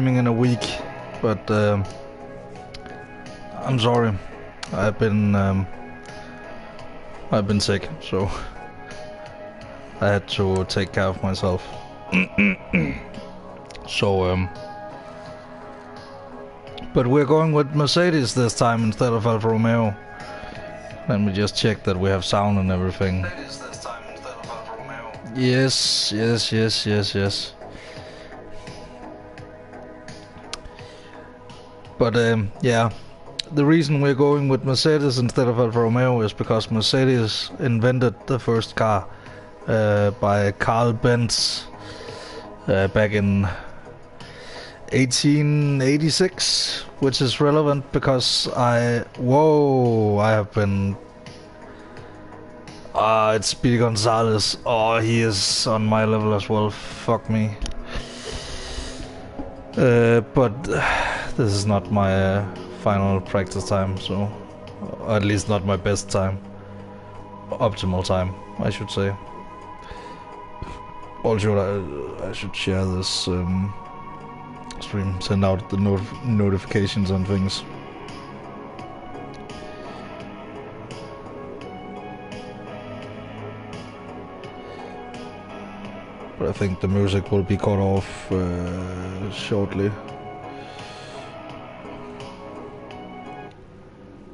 streaming in a week, but I'm sorry. I've been sick, so I had to take care of myself. So but we're going with Mercedes this time instead of Alfa Romeo. Let me just check that we have sound and everything. Mercedes this time instead of Alfa Romeo. Yes. But yeah, the reason we're going with Mercedes instead of Alfa Romeo is because Mercedes invented the first car by Carl Benz back in 1886, which is relevant because I have been... it's Speedy Gonzalez. Oh, he is on my level as well. Fuck me. But this is not my final practice time, so... or at least not my best time. Optimal time, I should say. Also, I should share this stream, send out the notifications and things. But I think the music will be cut off shortly.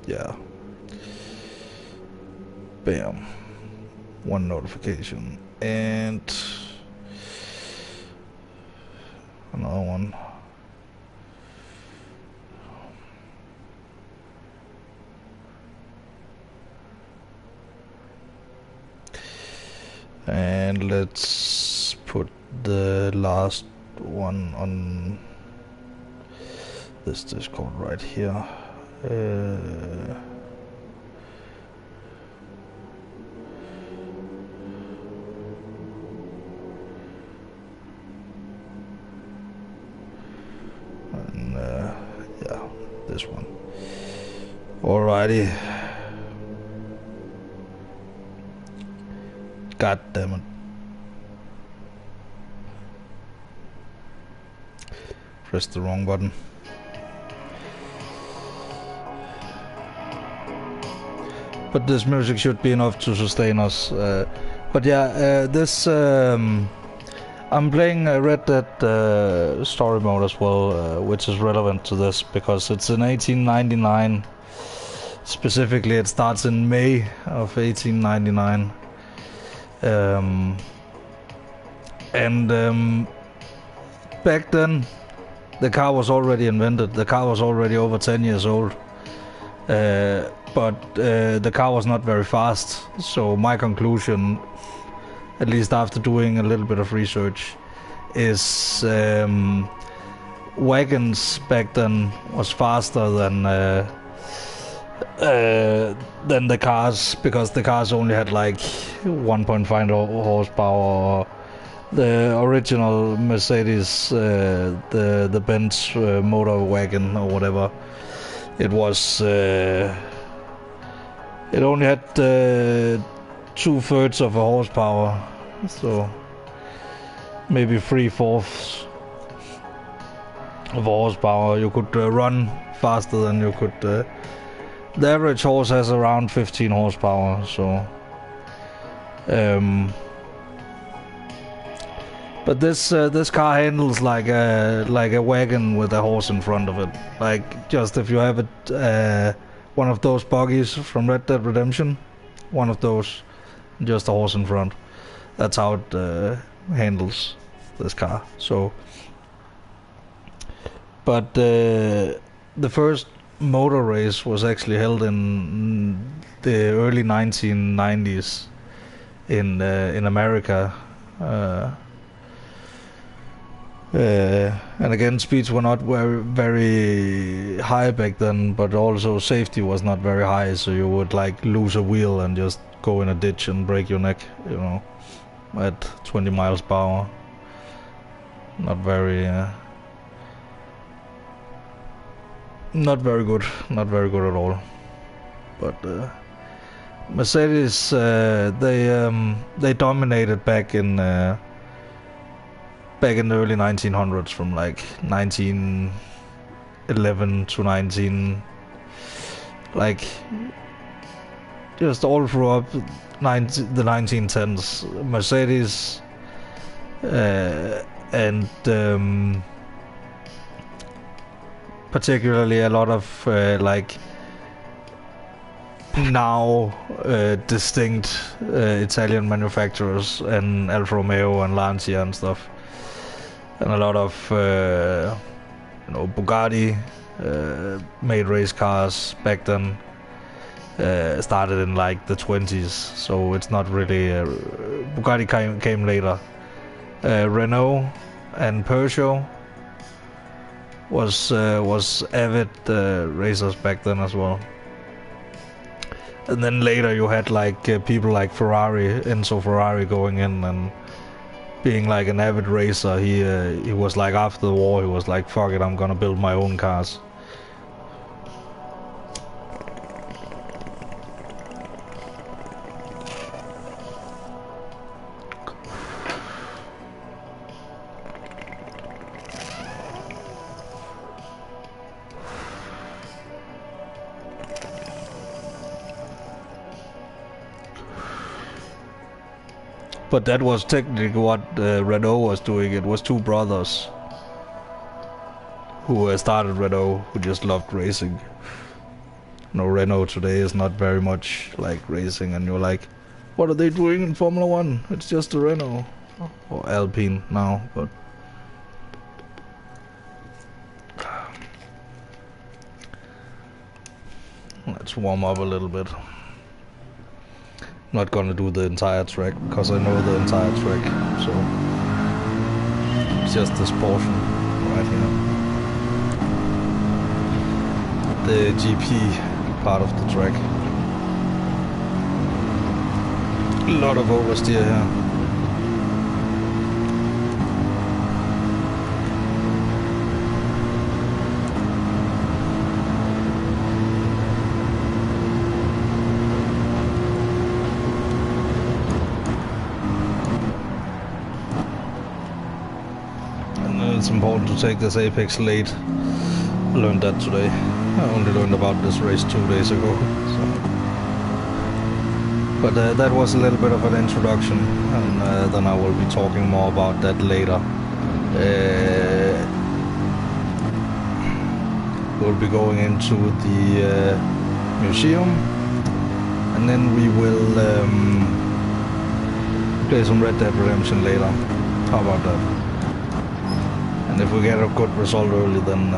Yeah. Bam. One notification. And another one. And let's put the last one on this Discord right here. And yeah, this one. Alrighty. God damn it. Pressed the wrong button. But this music should be enough to sustain us. But yeah, this... I'm playing Red Dead story mode as well, which is relevant to this because it's in 1899. Specifically, it starts in May of 1899. Back then, the car was already invented. The car was already over 10 years old. But the car was not very fast. So my conclusion, at least after doing a little bit of research, is wagons back then was faster than the cars, because the cars only had like 1.5 horsepower. The original Mercedes, the Benz motor wagon or whatever, it was it only had 2/3 of a horsepower, so maybe 3/4 of a horsepower. You could run faster than you could. The average horse has around 15 horsepower, so but this car handles like a wagon with a horse in front of it. Like, just if you have it, one of those buggies from Red Dead Redemption, one of those, just a horse in front. That's how it handles this car. So, but the first motor race was actually held in the early 1990s in America. And again, speeds were not very high back then, but also safety was not very high, so you would like lose a wheel and just go in a ditch and break your neck, you know, at 20 miles per hour. Not very good, not very good at all. But Mercedes, they dominated back in back in the early 1900s, from like 1911 to 19, like just all throughout the 1910s, Mercedes and particularly a lot of like now distinct Italian manufacturers, and Alfa Romeo and Lancia and stuff, and a lot of Bugatti made race cars back then. Started in like the 20s, so it's not really Bugatti came later. Renault and Peugeot was avid racers back then as well. And then later you had like people like Ferrari, Enzo Ferrari, going in and being like an avid racer. He was like, after the war, he was like, fuck it, I'm gonna build my own cars. But that was technically what Renault was doing. It was two brothers who started Renault, who just loved racing. Renault today is not very much like racing, and you're like, what are they doing in Formula 1? It's just a Renault. Or Alpine now, but... Let's warm up a little bit. Not gonna do the entire track because I know the entire track, so it's just this portion right here, the GP part of the track. A lot of oversteer here. It's important to take this apex late. I learned that today. I only learned about this race 2 days ago. So. But that was a little bit of an introduction, and then I will be talking more about that later. We'll be going into the museum, and then we will play some Red Dead Redemption later. How about that? And if we get a good result early, then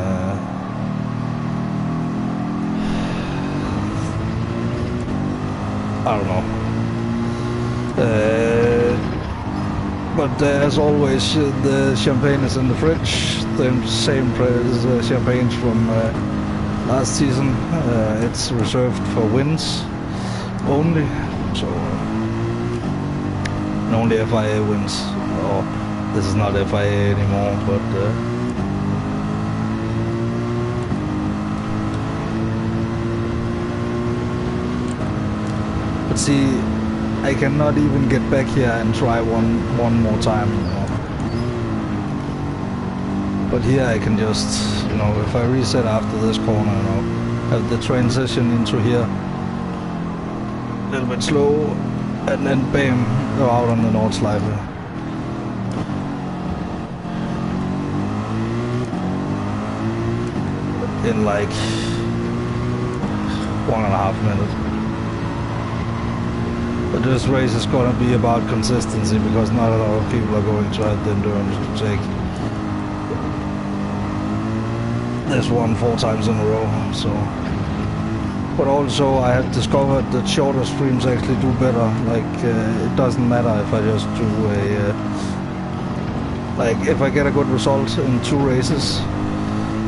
I don't know. But as always, the champagne is in the fridge. The same champagne from last season. It's reserved for wins only, so only FIA wins. Or this is not FIA anymore, but see, I cannot even get back here and try one more time, But here I can just, if I reset after this corner, have the transition into here, a little bit slow, and then bam, go out on the Nordschleife. In like 1.5 minutes. But this race is going to be about consistency, because not a lot of people are going to have the endurance to take this one 4 times in a row. So, but also I have discovered that shorter streams actually do better. Like it doesn't matter if I just do a like if I get a good result in 2 races.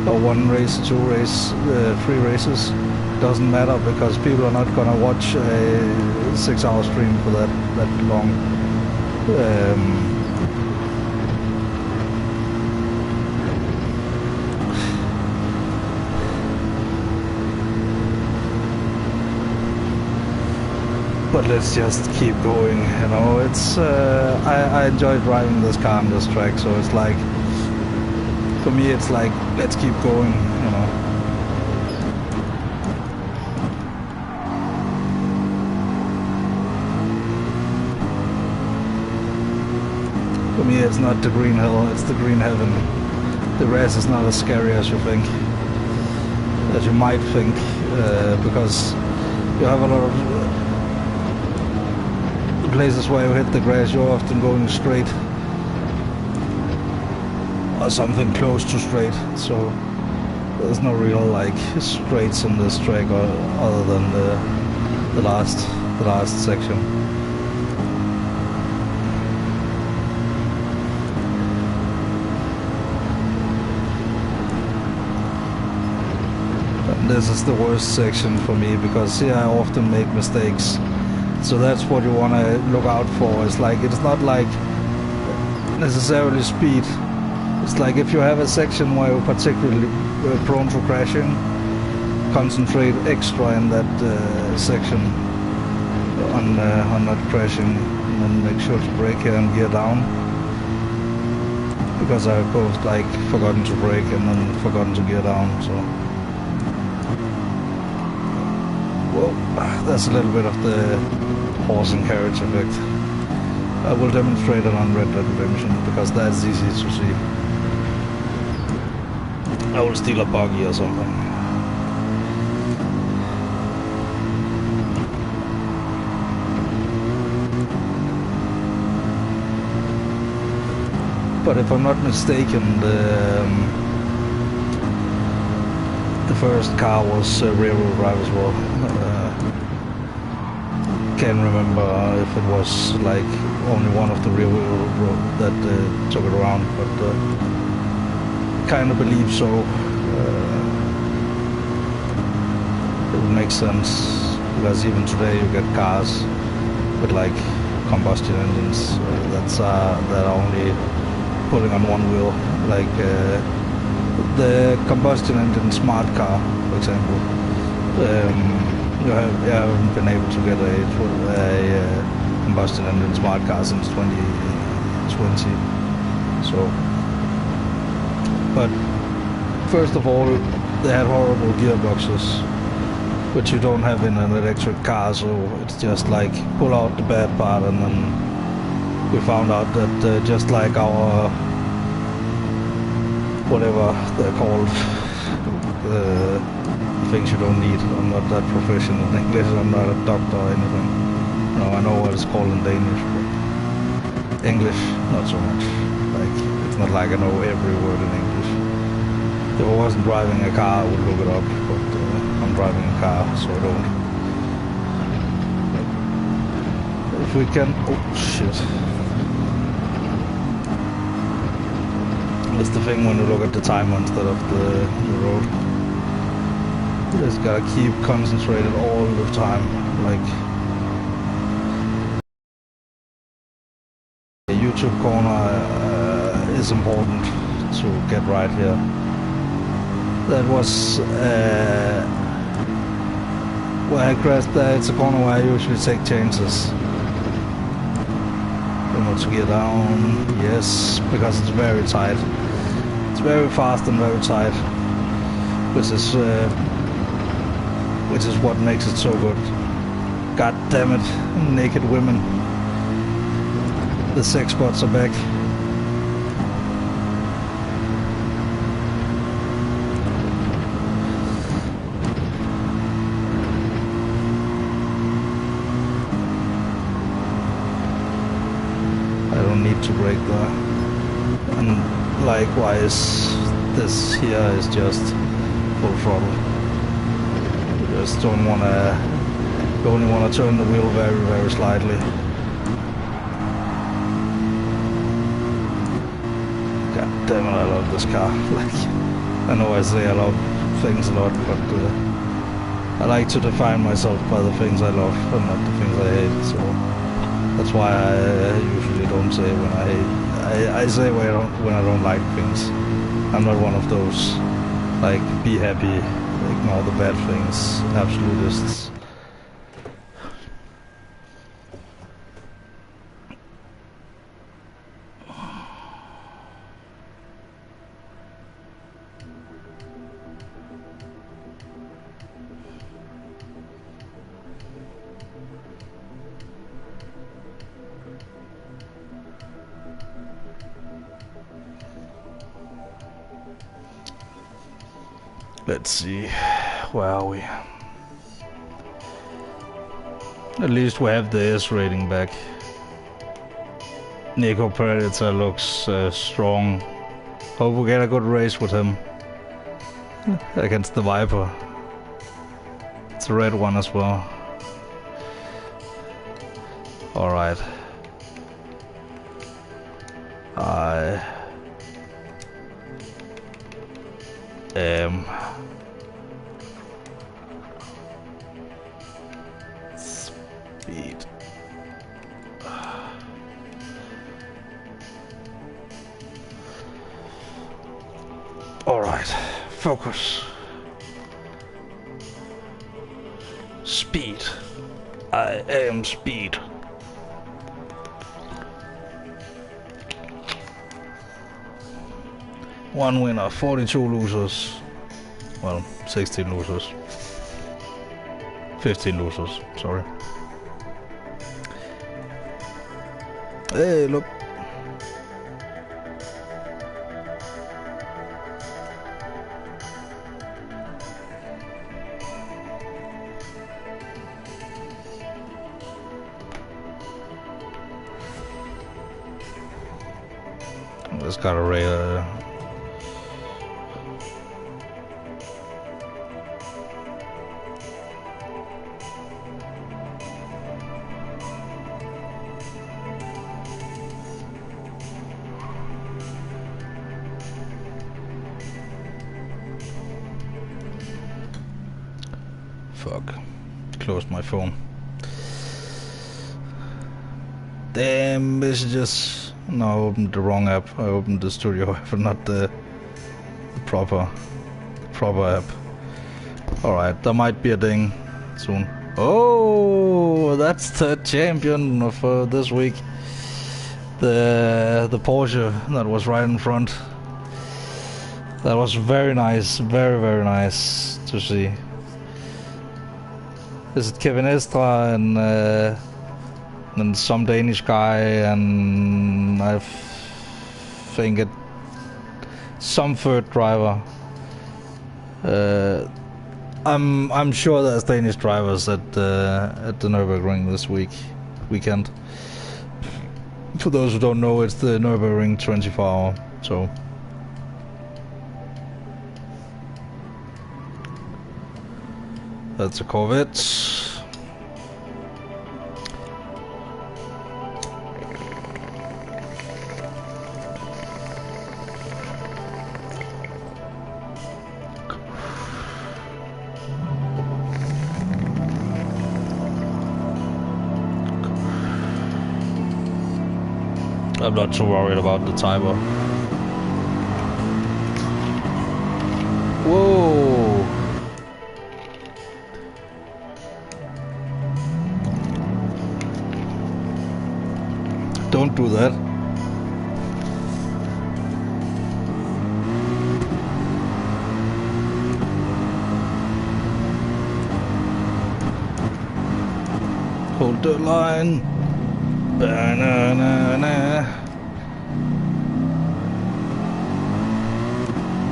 Or 1 race, 2 race, 3 races, doesn't matter, because people are not gonna watch a 6-hour stream for that long. But let's just keep going, you know. It's I enjoy driving this car on this track, so it's like, for me it's like, let's keep going, you know. For me it's not the green hill, it's the green heaven. The rest is not as scary as you think, as you might think, because you have a lot of places where you hit the grass, you're often going straight or something close to straight, so there's no real like straights in this track other than the last section. And this is the worst section for me because here I often make mistakes. So that's what you want to look out for. It's like, it's not like necessarily speed. It's like if you have a section where you're particularly prone to crashing, concentrate extra in that section on not crashing, and then make sure to brake here and gear down. Because I've both like forgotten to brake and then forgotten to gear down. So, well, that's a little bit of the horse and carriage effect. I will demonstrate it on Red Dead Redemption because that's easy to see. I will steal a buggy or something. But if I'm not mistaken, the first car was rear-wheel drive as well. Can't remember if it was like only one of the rear wheel that took it around, but kind of believe so. It would make sense because even today you get cars with like combustion engines that are only pulling on one wheel, like the combustion engine smart car, for example. You haven't been able to get a combustion engine smart car since 2020. So, but first of all, they had horrible gearboxes, which you don't have in an electric car. So it's just like pull out the bad part, and then we found out that just like our whatever they're called. Things you don't need. I'm not that proficient in English, I'm not a doctor or anything. No, I know what it's called in Danish, but English, not so much. Like, it's not like I know every word in English. If I wasn't driving a car, I would look it up, but I'm driving a car, so I don't. If we can... oh, shit. It's the thing when you look at the timer instead of the road. You just gotta keep concentrated all the time, like the YouTube corner is important to get right here. That was where I crashed there. It's a corner where I usually take chances. You want to get down, yes, because it's very tight. It's very fast and very tight, which is what makes it so good. God damn it, naked women. The sex bots are back. I don't need to brake there. And likewise, this here is just full throttle. Just don't want to, you only want to turn the wheel very, very slightly. God damn it, I love this car. Like, I know I say I love things a lot, but I like to define myself by the things I love and not the things I hate, so that's why I usually don't say when I hate. I say when I don't like things. I'm not one of those, like, be happy, ignore the bad things, absolutists. Let's see, where are we? At least we have the S rating back. Nico Predator looks strong. Hope we get a good race with him against the Viper. It's a red one as well. Alright. I am speed. Alright, focus. Speed. I am speed. One winner, 42 losers. Well, 16 losers. 15 losers, sorry. Hey, look. It's got a rare. Fuck. Closed my phone. Damn messages. No, I opened the wrong app. I opened the studio app and not the proper app. Alright, there might be a ding soon. Oh, that's the champion of this week. The Porsche that was right in front. That was very nice, very, very nice to see. Is it Kevin Estra and some Danish guy, and I think some third driver. I'm sure there's Danish drivers at the Nurburgring this weekend. For those who don't know, it's the Nurburgring 24h. So that's a Corvette. I'm not too worried about the timer. Whoa! Don't do that. Hold the line. Ba-na-na-na.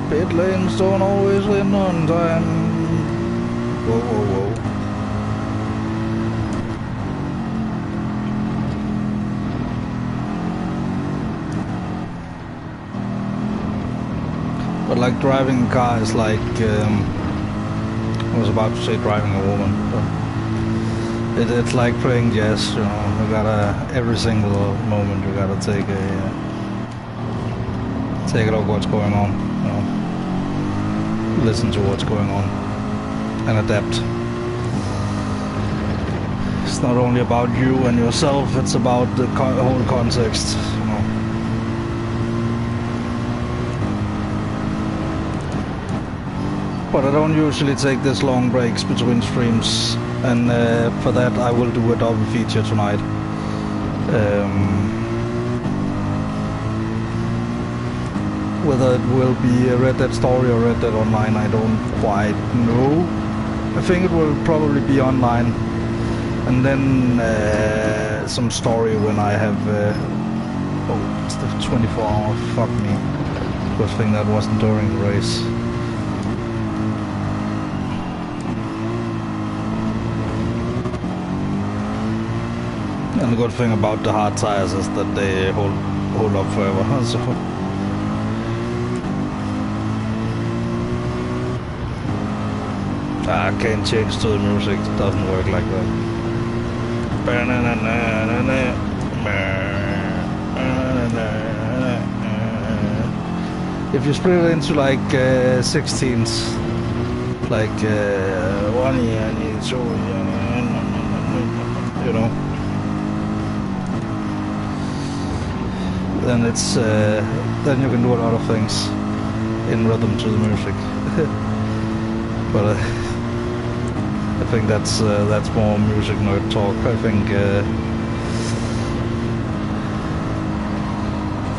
Pit lanes don't always win on time. Whoa, whoa, whoa. But like driving a car is like, I was about to say driving a woman, but it's like playing jazz, you know. You gotta, every single moment you gotta take a look what's going on, you know. Listen to what's going on and adapt. It's not only about you and yourself, it's about the whole context, you know. But I don't usually take this long breaks between streams, and for that I will do a double feature tonight. Whether it will be a Red Dead Story or Red Dead Online, I don't quite know. I think it will probably be online, and then some story when I have... oh, it's the 24 hour, fuck me. Good thing that wasn't during the race. And the good thing about the hard tires is that they hold up forever. So I can't change to the music. It doesn't work like that. If you split it into like 16ths, like 1 year, 2 year, you know, then it's then you can do a lot of things in rhythm to the music. But I think that's more music nerd talk. I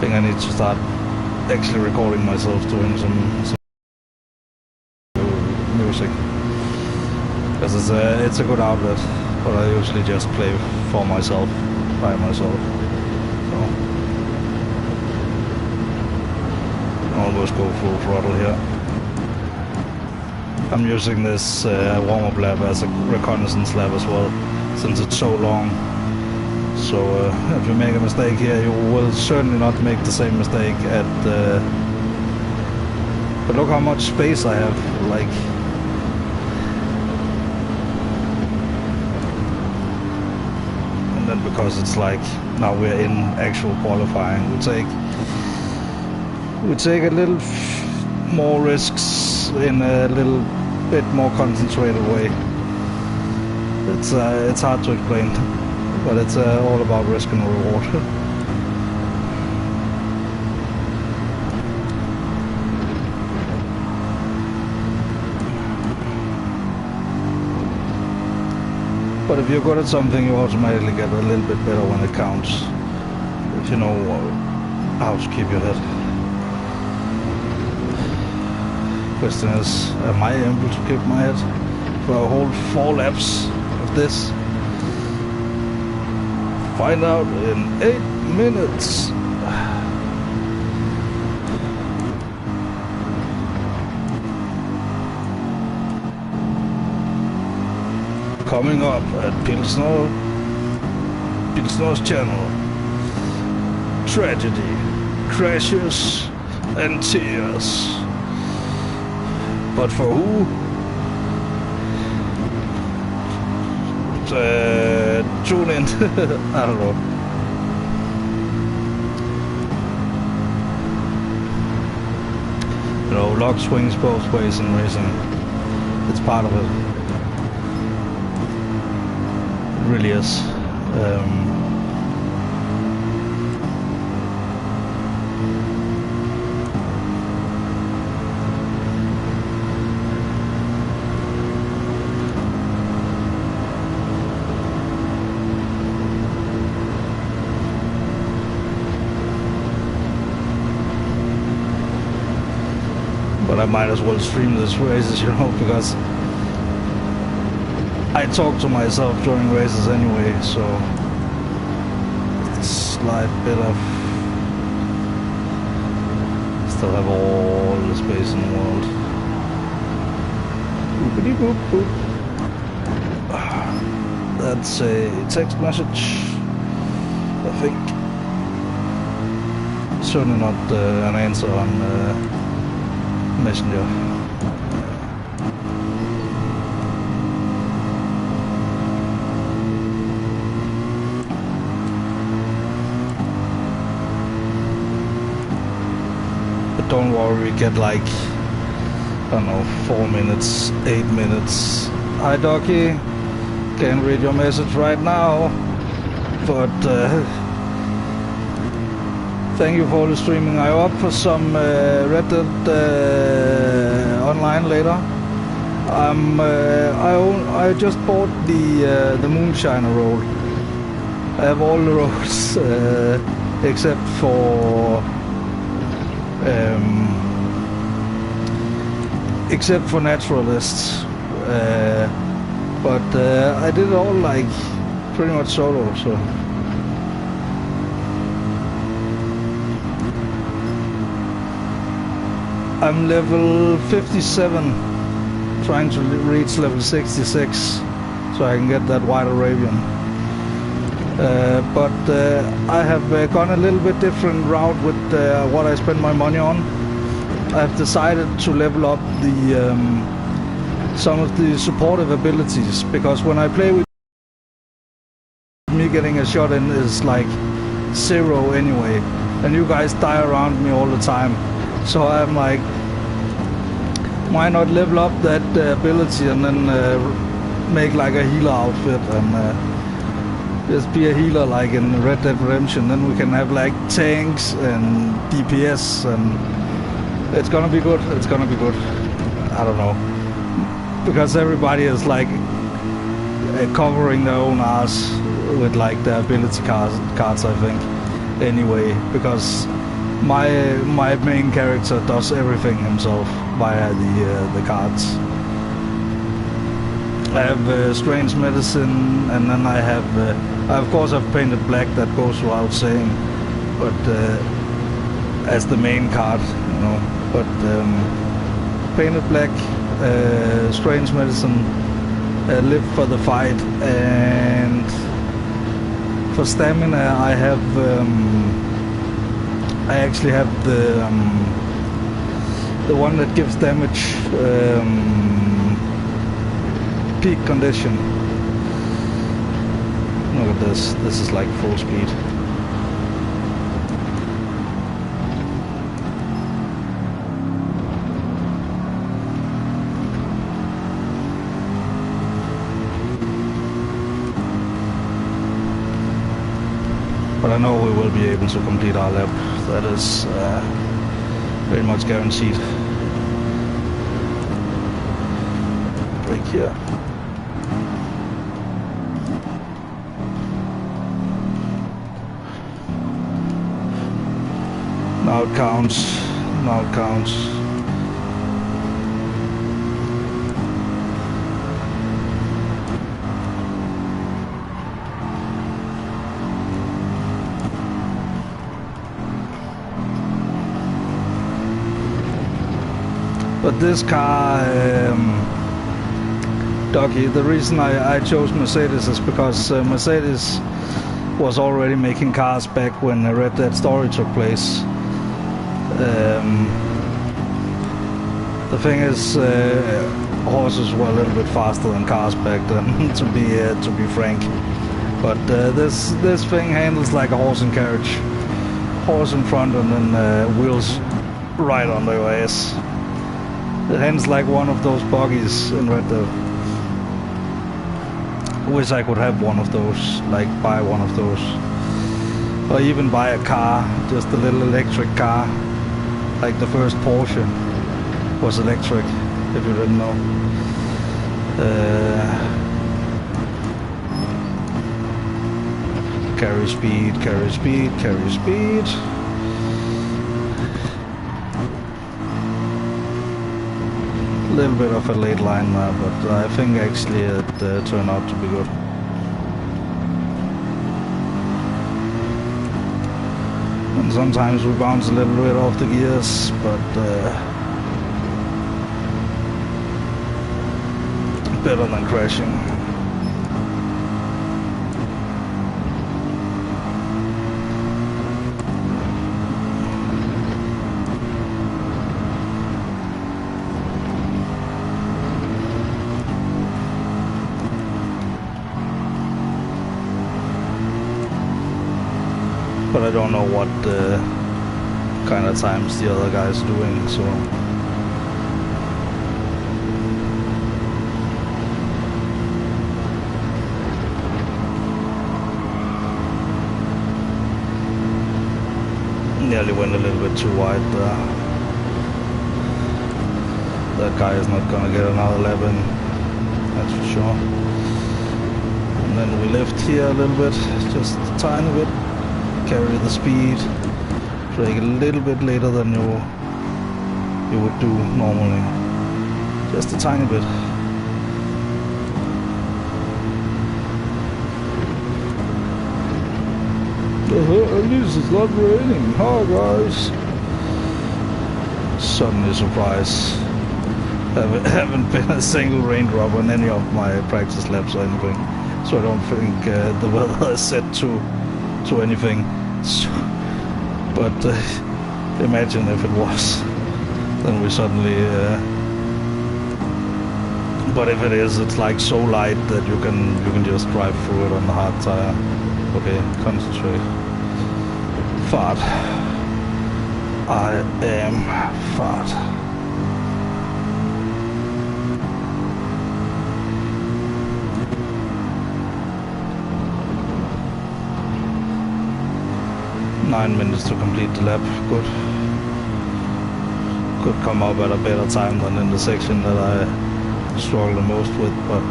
think I need to start actually recording myself doing some music, because it's a good outlet, but I usually just play for myself, by myself. So almost go full throttle here. I'm using this warm-up lap as a reconnaissance lap as well, since it's so long. So if you make a mistake here, you will certainly not make the same mistake at but look how much space I have, like, and then because it's like now we're in actual qualifying, we take a little more risks in a little bit more concentrated way. It's hard to explain, but it's all about risk and reward. But if you're good at something, you automatically get a little bit better when it counts, if you know how to keep your head. Question is, am I able to keep my head for a whole 4 laps of this? Find out in 8 minutes. Coming up at Pilsnor's channel. Tragedy, crashes and tears. But for who? Tune in. I don't know. You know, luck swings both ways in racing. It's part of it. It really is. But I might as well stream this races, you know, because I talk to myself during races anyway, so it's a slight bit of... Still have all the space in the world. Boopity boop boop. That's a text message, I think. Certainly not an answer on Messenger. But don't worry, we get like, I don't know, 4 minutes, 8 minutes. Hi Docky, can't read your message right now, but thank you for the streaming. I up for some Red Dead online later. I just bought the Moonshiner road. I have all the roads except for Naturalists. But I did it all like pretty much solo, so. I'm level 57, trying to reach level 66, so I can get that White Arabian. But I have gone a little bit different route with what I spend my money on. I've decided to level up the some of the supportive abilities, because when I play with me, getting a shot in is like 0 anyway, and you guys die around me all the time. So I'm like, why not level up that ability and then make like a healer outfit and just be a healer like in Red Dead Redemption. Then we can have like tanks and DPS, and it's gonna be good. It's gonna be good. I don't know, because everybody is like covering their own ass with like the ability cards, I think. Anyway, because my main character does everything himself via the cards. I have strange medicine, and then I have of course I've painted black, that goes without saying, but as the main card, you know. But painted black, strange medicine, live for the fight, and for stamina I have I actually have the one that gives damage, peak condition. Look at this. This is like full speed. But I know we will be able to complete our lap. That is pretty much guaranteed. Break here. Now it counts. Now it counts. But this car, Doggy, the reason I chose Mercedes is because Mercedes was already making cars back when the Red Dead story took place. The thing is, horses were a little bit faster than cars back then, to be frank. But this thing handles like a horse and carriage. Horse in front and then wheels right under your ass. It handles like one of those buggies in Red Dead. I wish I could have one of those, like buy one of those. Or even buy a car, just a little electric car. Like the first Porsche was electric, if you didn't know. Carry speed, carry speed, carry speed. A little bit of a late line there, but I think actually it turned out to be good. And sometimes we bounce a little bit off the gears, but better than crashing. But I don't know what kind of times the other guy's doing, so nearly went a little bit too wide there. That guy is not gonna get another lap in, that's for sure. And then we lift here a little bit, just a tiny bit. Carry the speed, brake a little bit later than you would do normally, just a tiny bit. At least it's not raining. Hi guys. Suddenly surprise. Haven't been a single raindrop on any of my practice laps or anything. so I don't think the weather is set to anything. So, but imagine if it was, then we suddenly. But if it is, it's like so light that you can just drive through it on the hard tire. Okay, concentrate. Fart. I am fart. Nine minutes to complete the lap. Good. Could come up at a better time than in the section that I struggle the most with, but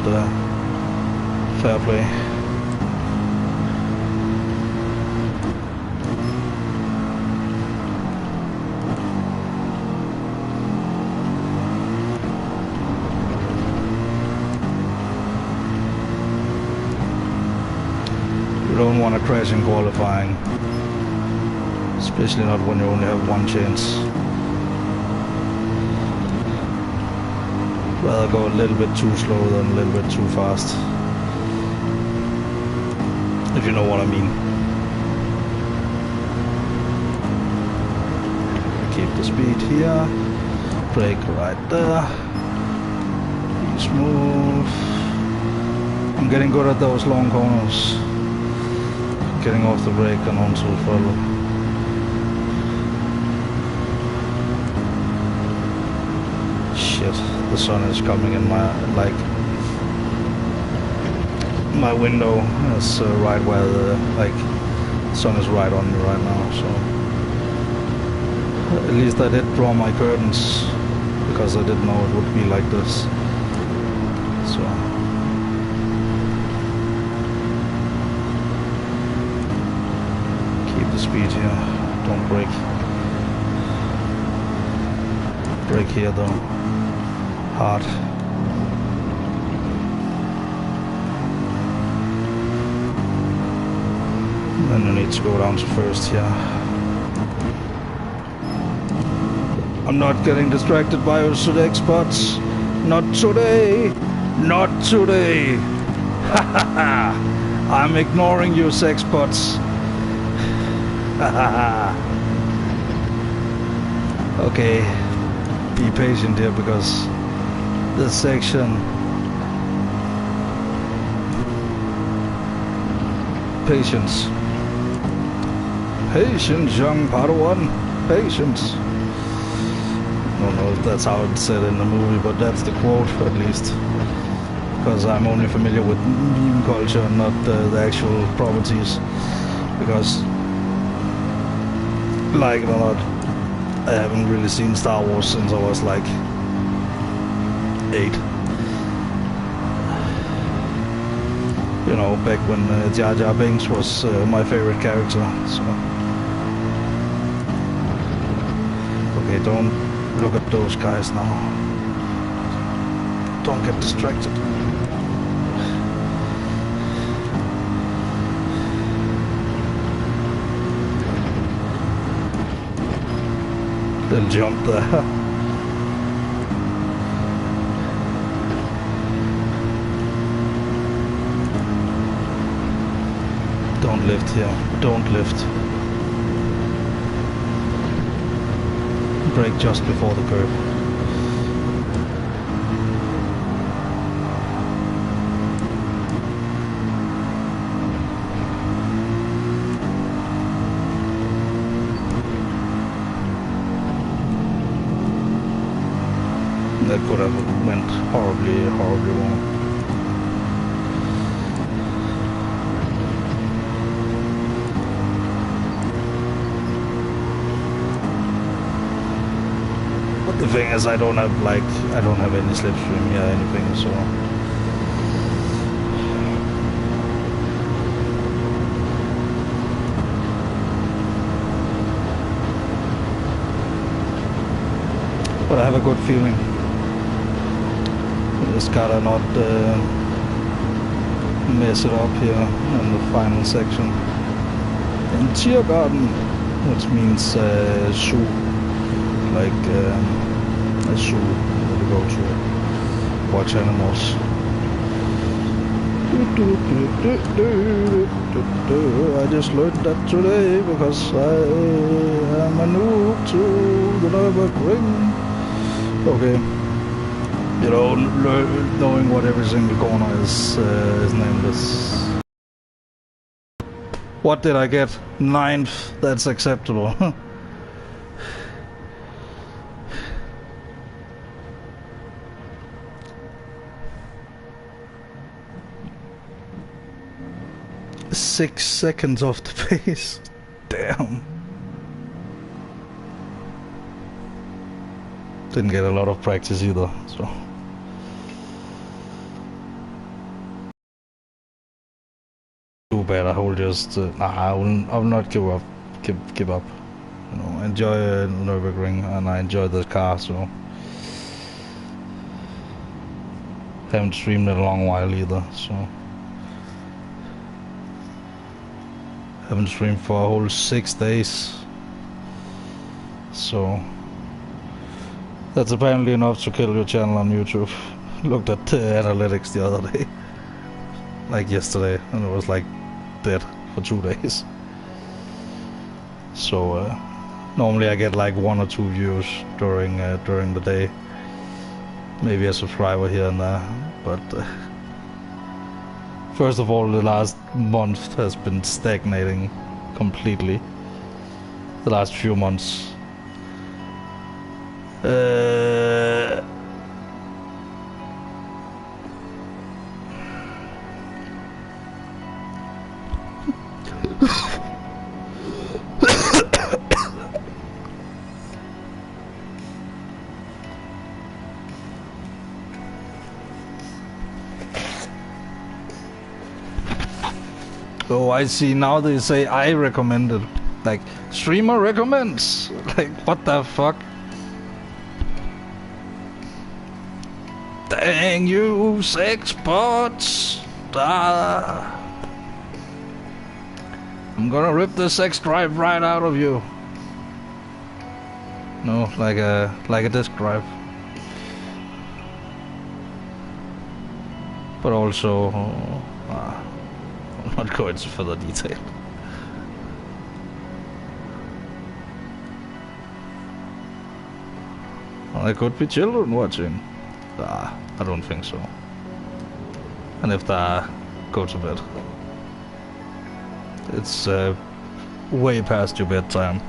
fair play. You don't want to crash in qualifying, especially not when you only have one chance. Rather go a little bit too slow than a little bit too fast, if you know what I mean. Keep the speed here, brake right there, be smooth. I'm getting good at those long corners, getting off the brake and onto the throttle. The sun is coming in my window. It's right where the sun is right on me right now. So at least I did draw my curtains because I didn't know it would be like this. So keep the speed here. Don't brake. Brake here though. Hard. Then you need to go down to first here. I'm not getting distracted by your Sudex spots. Not today. Not today. Ha ha ha. I'm ignoring you, sex spots. Ha ha ha. Okay. Be patient here because this section, patience, young Padawan, patience. I don't know if that's how it's said in the movie, but that's the quote at least, because I'm only familiar with meme culture and not the actual properties, because like it or not, I haven't really seen Star Wars since I was like 8. You know, back when Jar Jar Binks was my favorite character. So okay, don't look at those guys now. Don't get distracted. They'll jump there. Don't lift here, don't lift. Brake just before the curb. That could have went horribly wrong. The thing is, I don't have any slipstream here or anything, so but I have a good feeling. I just gotta not mess it up here in the final section. In Tiergarten, which means zoo, like a zoo where we go to watch animals. I just learned that today because I am a noob to the Nurburgring. Okay. You know, knowing what every single corner is nameless. What did I get? 9th. That's acceptable. 6 seconds off the pace. Damn. Didn't get a lot of practice either, so. Do better. I will just. I will not give up. Give up. You know, enjoy Nurburgring, and I enjoy the car, so. Haven't streamed in a long while either, so. Haven't streamed for a whole 6 days, so that's apparently enough to kill your channel on YouTube. Looked at the analytics the other day, like yesterday, and it was like dead for 2 days. So normally I get like 1 or 2 views during the day, maybe a subscriber here and there, but first of all, the last month has been stagnating completely. The last few months. Oh, I see. Now they say I recommended. Like, streamer recommends. Like, what the fuck? Dang you, sex bots. I'm gonna rip the sex drive right out of you. No, like a disk drive. But also, I'll not go into further detail. Well, there could be children watching. I don't think so. And if they go to bed. It's way past your bedtime.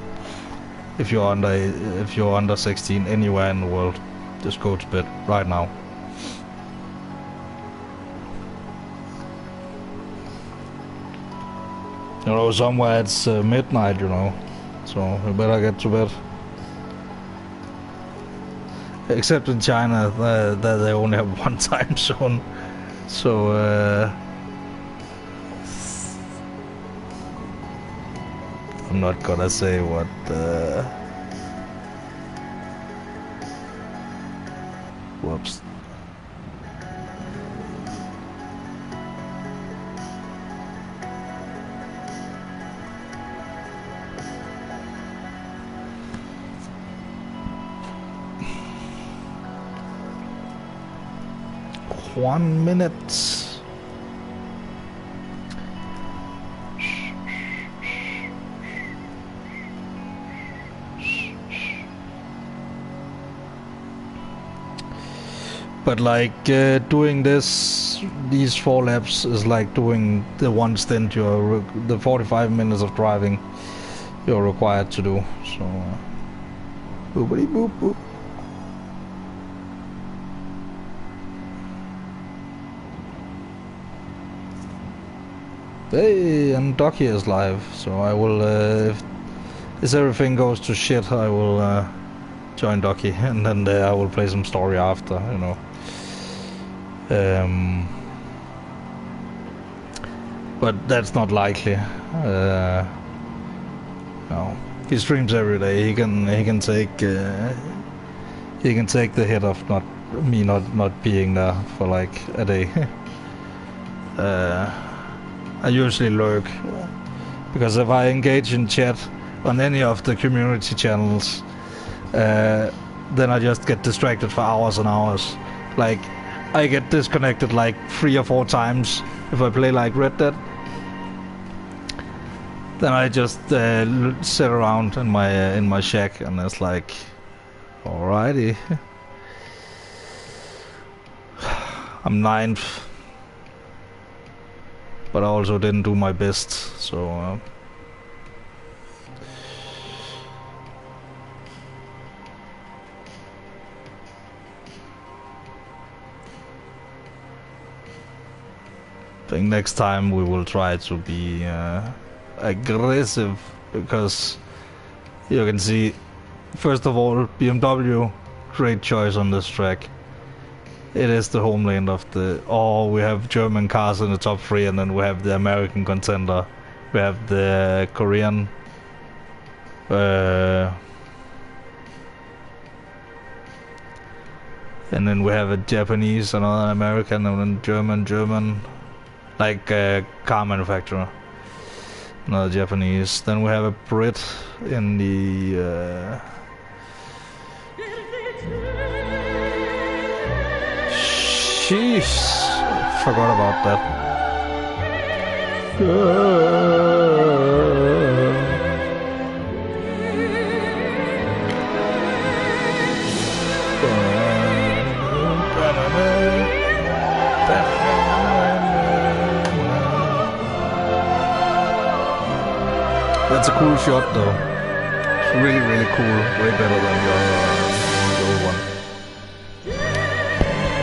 If you're under 16 anywhere in the world, just go to bed right now. You know, somewhere it's midnight, you know, so we better get to bed. Except in China, they only have one time zone, so I'm not gonna say what. Whoops. One minute. But like doing these 4 laps is like doing the one stint the 45 minutes of driving you're required to do. So boopity boop boop. Hey, and Docky is live, so I will, if everything goes to shit, I will join Docky, and then I will play some story after, you know. But that's not likely. No, he streams every day. He can take the hit of not being there for like a day. I usually lurk, because if I engage in chat on any of the community channels, then I just get distracted for hours and hours. Like, I get disconnected like 3 or 4 times if I play like Red Dead. Then I just sit around in my shack and it's like, alrighty. I'm 9th, but I also didn't do my best, so. I think next time we will try to be aggressive, because you can see, first of all, BMW, great choice on this track. It is the homeland of the... Oh, we have German cars in the top 3, and then we have the American contender. We have the Korean... and then we have a Japanese, another American, and then German... Like car manufacturer. Another Japanese. Then we have a Brit in the... Jeez, forgot about that. That's a cool shot though. It's really, really cool. Way better than the other one.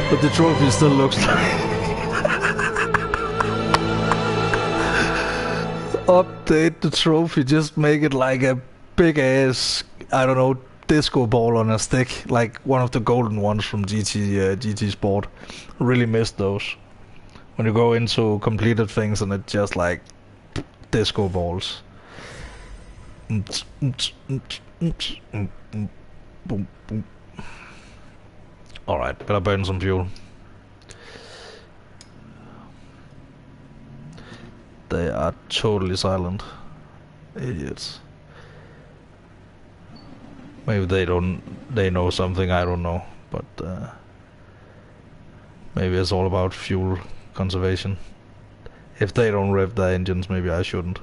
But the trophy still looks like... Update the trophy, just make it like a big ass, I don't know, disco ball on a stick, like one of the golden ones from GT Sport. Really missed those. When you go into completed things and it's just like disco balls. Alright, better burn some fuel. They are totally silent. Idiots. Maybe they know something I don't know, but maybe it's all about fuel conservation. If they don't rev their engines, maybe I shouldn't.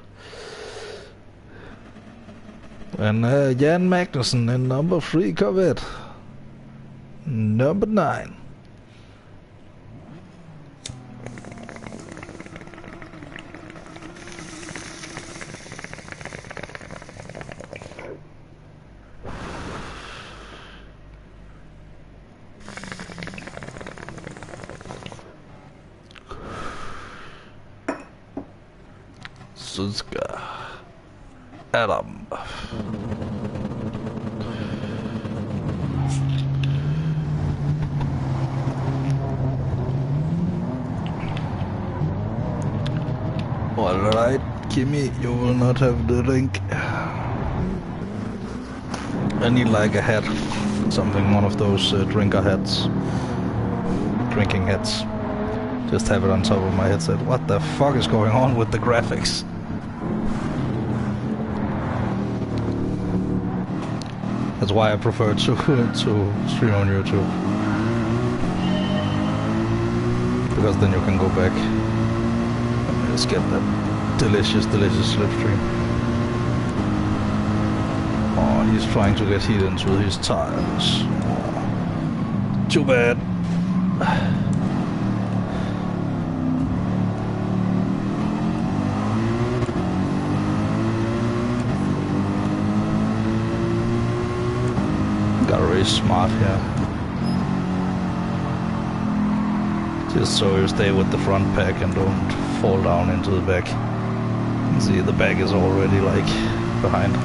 And Jan Magnussen in number 3 Corvette. Number 9. Suzuka. Adam. Alright, Kimmy, you will not have the drink. I need like a hat, something, one of those drinking hats. Just have it on top of my headset. What the fuck is going on with the graphics? That's why I prefer to stream on YouTube. Because then you can go back and just get that delicious slipstream. Oh, he's trying to get heat into his tires. Oh, too bad. Gotta race smart here. Just so you stay with the front pack and don't fall down into the back. See, the back is already like behind.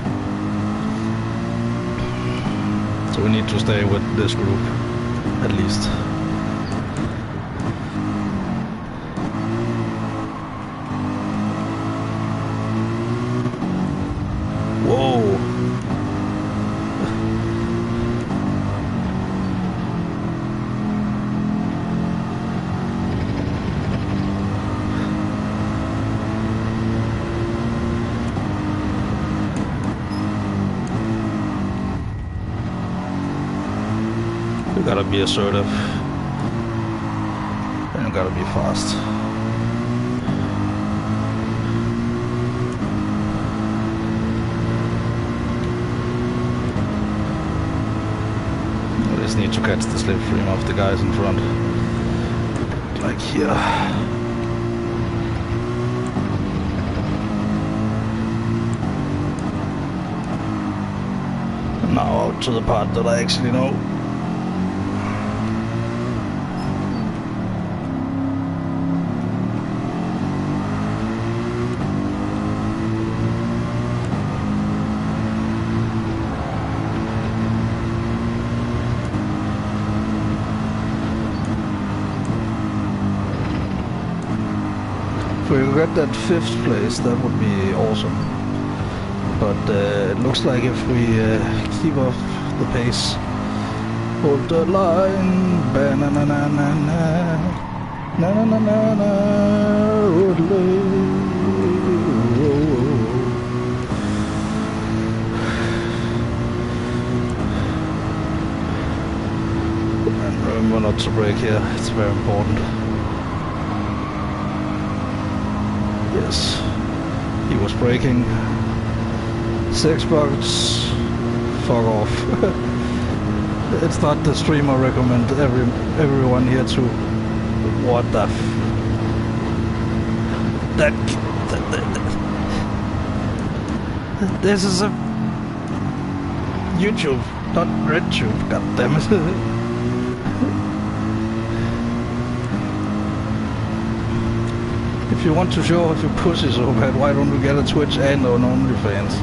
So we need to stay with this group, at least. Whoa! You gotta be assertive. I gotta be fast. I just need to catch the slipstream of the guys in front. Like here. And now out to the part that I actually know. If we get that 5th place, that would be awesome. But it looks like if we keep up the pace, hold the line, ba-na-na-na-na-na, na-na-na-na-na, hold the line. And remember not to brake here, it's very important. Yes, he was braking. 6 buckets. Fuck off. It's not the stream I recommend everyone here to. What the this is a YouTube, not RedTube. God damn it. If you want to show off your pussy so bad, why don't we get a Twitch and an OnlyFans?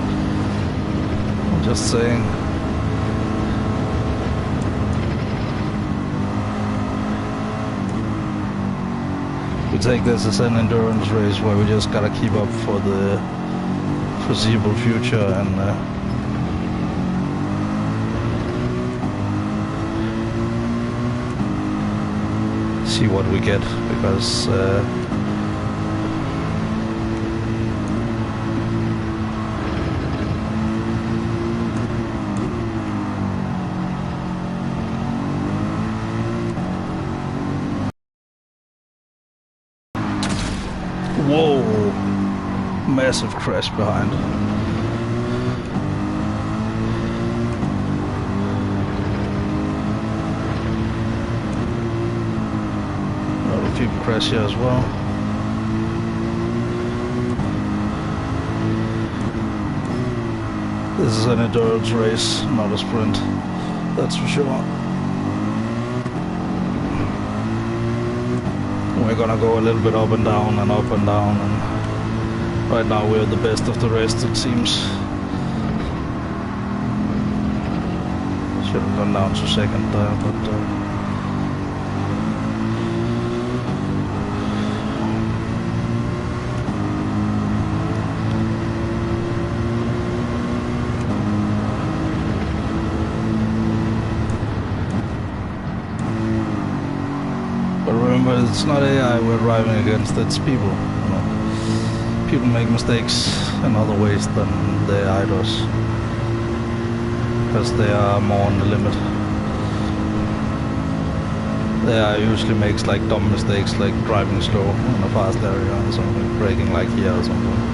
I'm just saying. We take this as an endurance race where we just gotta keep up for the foreseeable future and see what we get, because whoa, massive crash behind. A lot of people crash here as well. This is an endurance race, not a sprint, that's for sure. We're gonna go a little bit up and down and up and down, and right now we're the best of the rest, it seems. Should have gone down to second there, but remember, it's not AI we're driving against, it's people. You know? People make mistakes in other ways than the AI does, because they are more on the limit. The AI usually makes like dumb mistakes, like driving slow in a fast area or something, braking like here or something.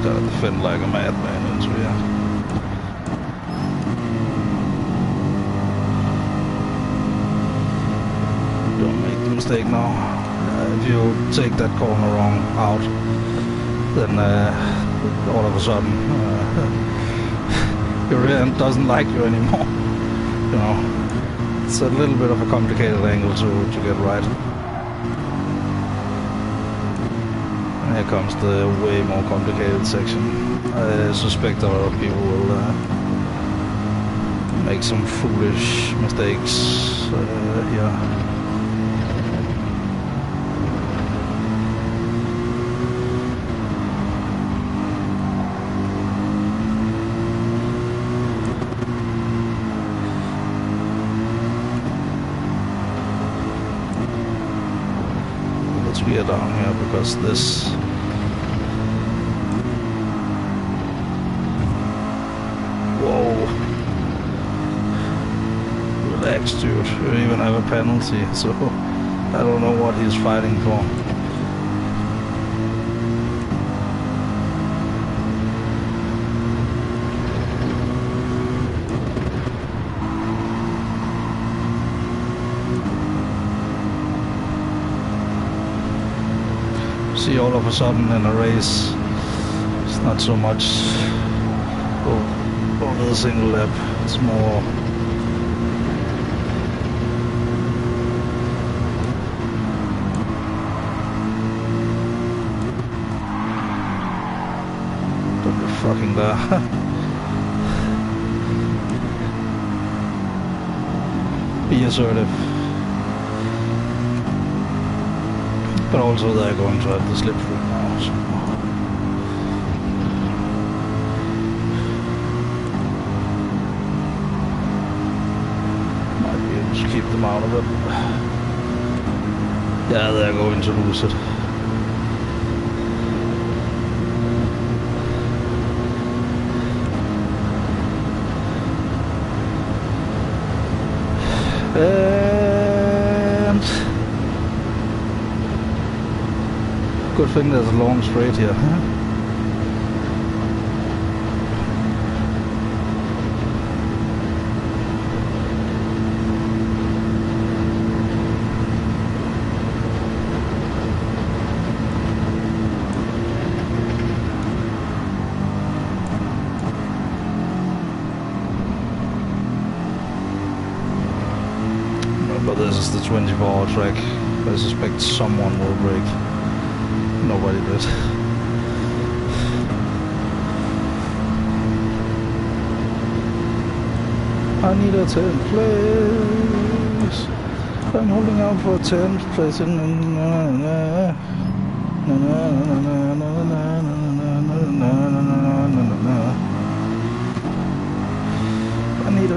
Gotta defend like a madman into here. Don't make the mistake now. If you take that corner wrong out, then all of a sudden your rear end doesn't like you anymore. You know, it's a little bit of a complicated angle to get right. Here comes the way more complicated section. I suspect a lot of people will make some foolish mistakes here. gear down here because this... Whoa. Relax, dude. You even have a penalty, so I don't know what he's fighting for. See, all of a sudden in a race, it's not so much over the single lap, it's more don't be fucking there. Be assertive. But also they're going to have the slip through now, so. Might be able to keep them out of it. Yeah, they're going to lose it. And good thing there's a long straight here. Remember, this is the 24-hour track. I suspect someone will break. Nobody did. I need a 10th place. I'm holding out for a 10th place. I need a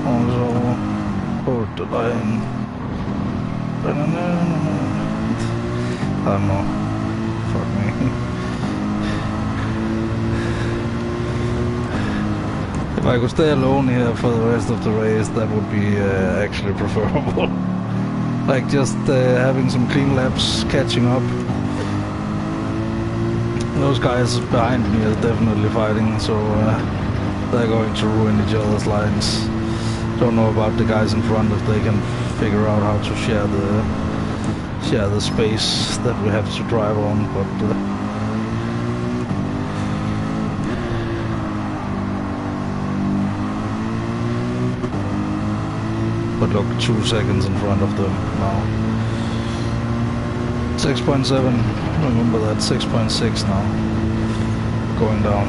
also hold the line. I don't know. Fuck me. If I could stay alone here for the rest of the race, that would be actually preferable. Like just having some clean laps, catching up. Those guys behind me are definitely fighting, so they're going to ruin each other's lines. Don't know about the guys in front, if they can figure out how to share the space that we have to drive on, but look, 2 seconds in front of them now. 6.7, remember that, 6.6 now, going down.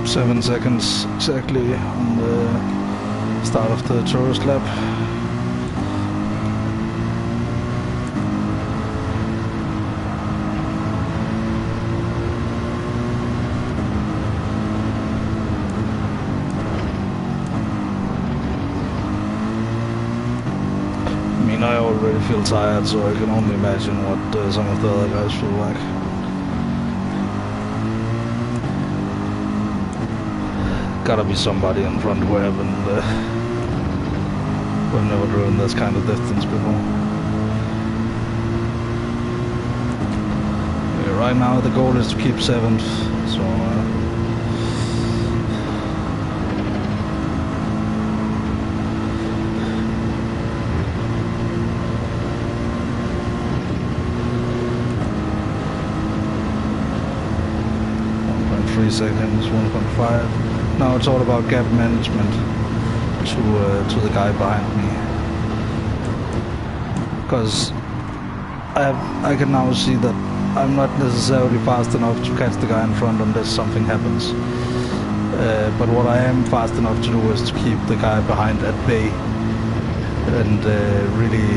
7 seconds exactly on the start of the tourist lap. I mean, I already feel tired, so I can only imagine what some of the other guys feel like. Gotta be somebody in front who haven't we've never driven this kind of distance before. Yeah, right now the goal is to keep 7th, so 1.3 seconds, 1.5. Now it's all about gap management to the guy behind me, because I can now see that I'm not necessarily fast enough to catch the guy in front unless something happens. But what I am fast enough to do is to keep the guy behind at bay. and really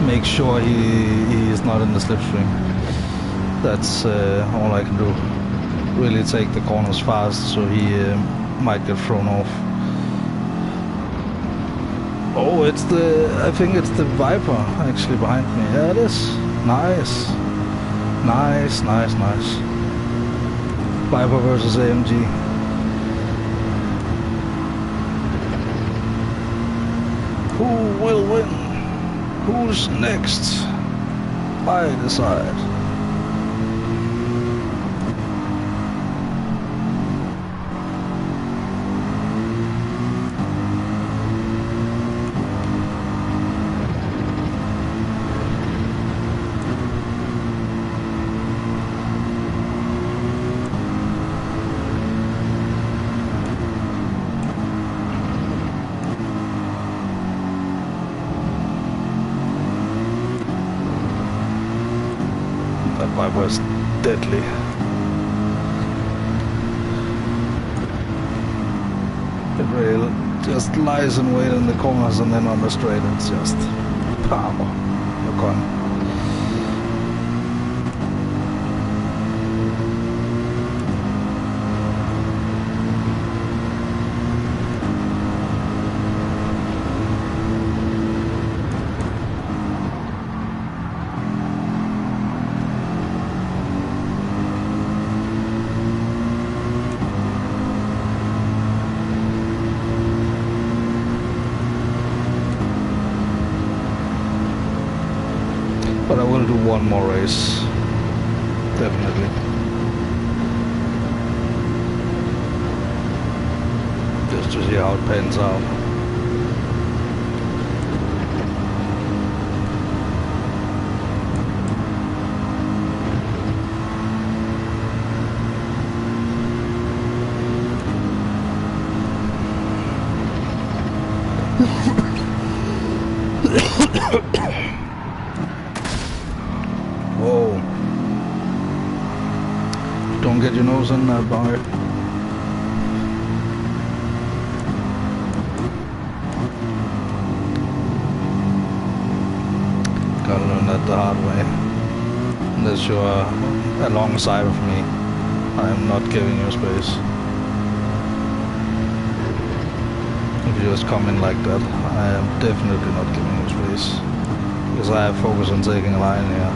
make sure he is not in the slipstream. That's all I can do. Really take the corners fast so he might get thrown off. Oh, I think it's the Viper actually behind me. Yeah, it is. Nice. Nice. Viper versus AMG. Who will win? Who's next? I decide. Was deadly. It really just lies in wait in the corners, and then on the straight it's just power. You're gone. But I will do one more race, definitely. Just to see how it pans out. Whoa. Don't get your nose in that bar. Gotta learn that the hard way. Unless you're alongside of me, I am not giving you space. If you just come in like that, I am definitely not giving you space. Because I have focus on taking a line here.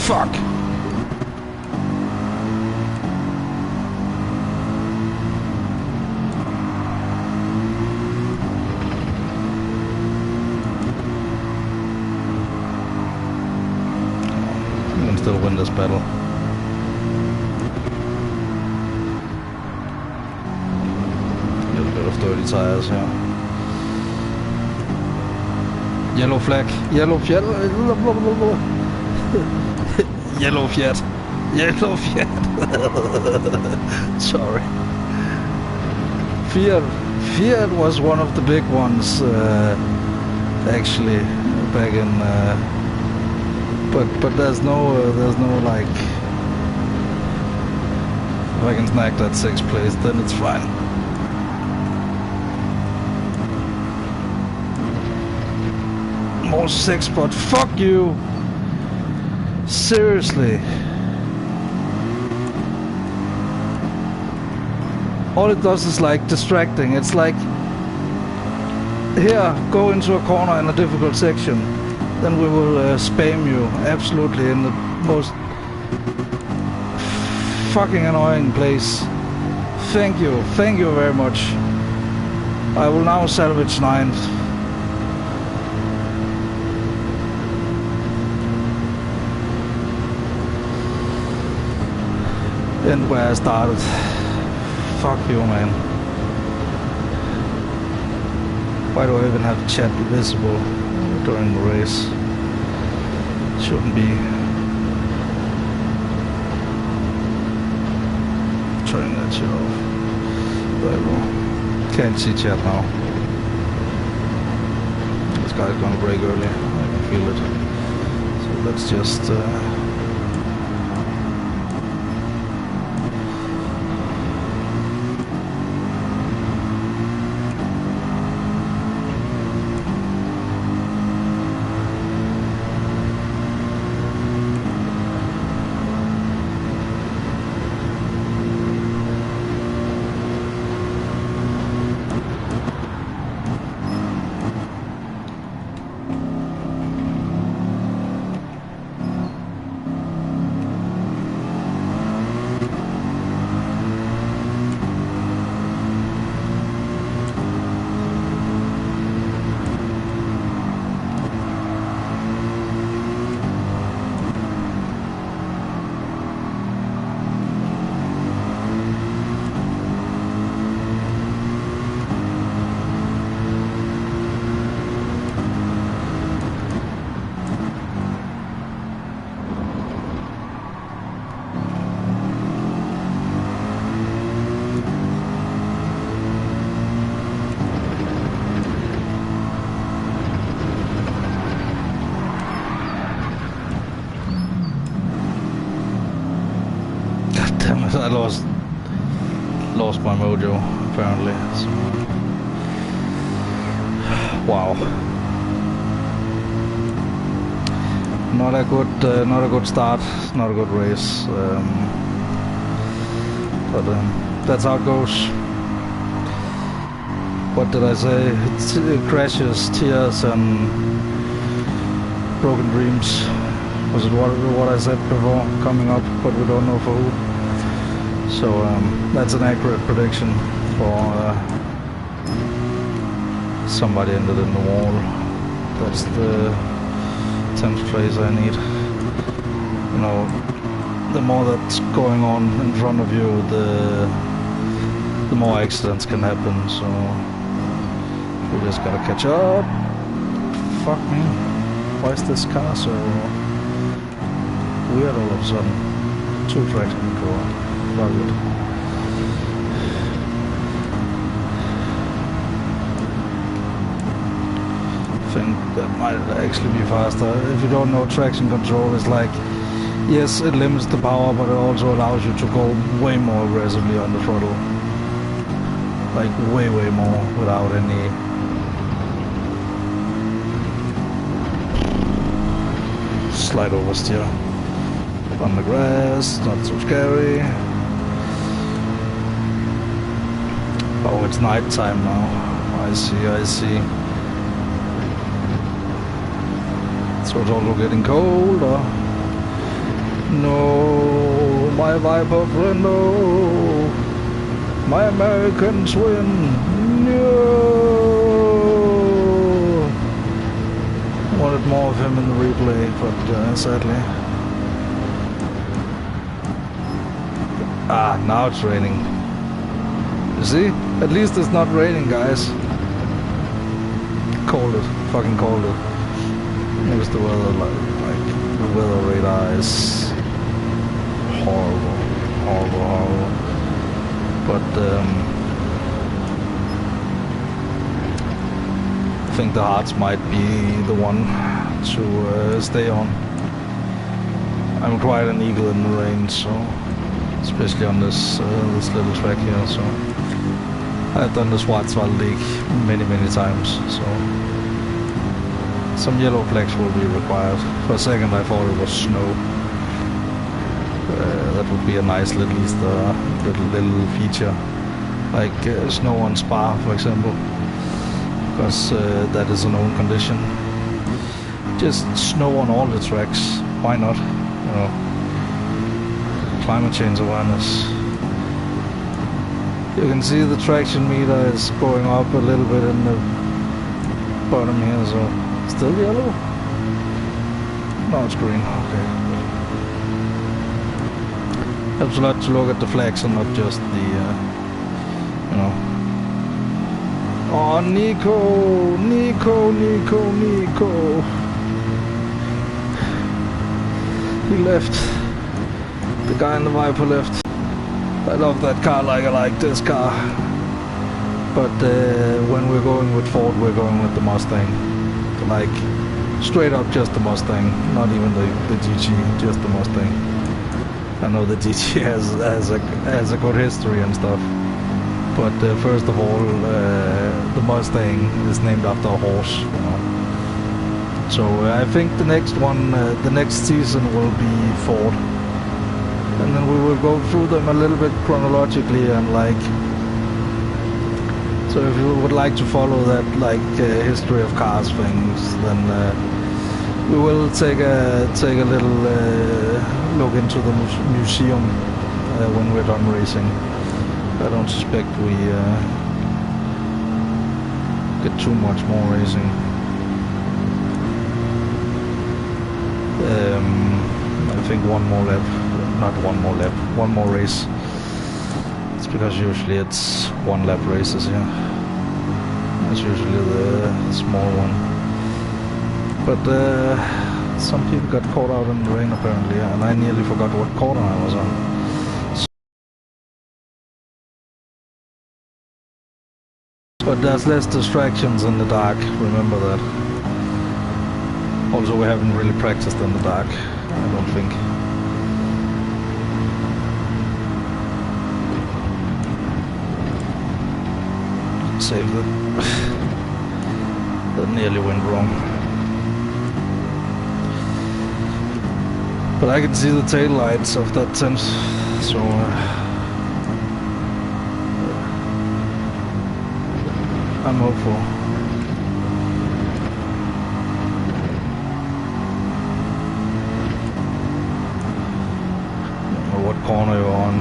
Fuck! You can still win this battle. A little bit of dirty tires, yeah. Yellow flag, yellow flag. Yellow Fiat. Yellow Fiat. Sorry. Fiat was one of the big ones, actually, back in. But there's no like. If I can snag that 6th place, then it's fine. More 6, but fuck you. Seriously. All it does is like distracting. It's like, here, go into a corner in a difficult section. Then we will spam you absolutely in the most fucking annoying place. Thank you very much. I will now salvage 9th. And where I started. Fuck you, man. Why do I even have chat visible during the race? Shouldn't be. Turning that shit off. There we go. Can't see chat now. This guy's gonna break early. I can feel it. So let's just... I lost my mojo apparently. So. Wow. Not a good start. Not a good race. But that's how it goes. What did I say? Crashes, tears, and broken dreams. Was it what I said before? Coming up, but we don't know for who. So that's an accurate prediction for somebody ended in the wall. That's the 10th place I need. You know, the more that's going on in front of you, the more accidents can happen. So we just gotta catch up. Fuck me. Why is this car so weird all of a sudden? 2 traction control. Fuck it. I think that might actually be faster. If you don't know, traction control is like, yes, it limits the power, but it also allows you to go way more aggressively on the throttle. Like way more without any slight oversteer. On the grass, not so scary. Oh, it's night time now. I see. So it's also getting colder. No, my Viper friend, no. My Americans win. No. Wanted more of him in the replay, but sadly. Ah, now it's raining. You see? At least it's not raining, guys. Called it. Fucking called it. Makes the weather like the weather radar is horrible. But I think the Hearts might be the one to stay on. I'm quite an eagle in the rain, so especially on this little track here. So I've done the Schwarzwald League many times, so some yellow flags will be required. For a second I thought it was snow. That would be a nice little Easter little feature, like snow on Spa, for example, because that is a known condition. Just snow on all the tracks. Why not? You know, climate change awareness. You can see the traction meter is going up a little bit in the bottom here, so still yellow? No, it's green. Okay. Helps a lot to look at the flags and not just the, you know. Oh, Nico! He left. The guy in the Viper left. I love that car like I like this car. But when we're going with Ford, we're going with the Mustang. Like, straight up just the Mustang. Not even the GT, just the Mustang. I know the GT has a good history and stuff. But first of all, the Mustang is named after a horse, you know. So I think the next one, the next season will be Ford. And then we will go through them a little bit chronologically and like... So if you would like to follow that like history of cars things, then we will take a little look into the museum when we're done racing. I don't suspect we get too much more racing. I think one more lap, not one more lap, one more race. It's because usually it's one lap races here. It's usually the small one. But some people got caught out in the rain apparently, and I nearly forgot what corner I was on. But there's less distractions in the dark, remember that. Also, we haven't really practiced in the dark, I don't think. Saved it. That nearly went wrong. But I can see the tail lights of that tent, so I'm hopeful. I don't know what corner you're on.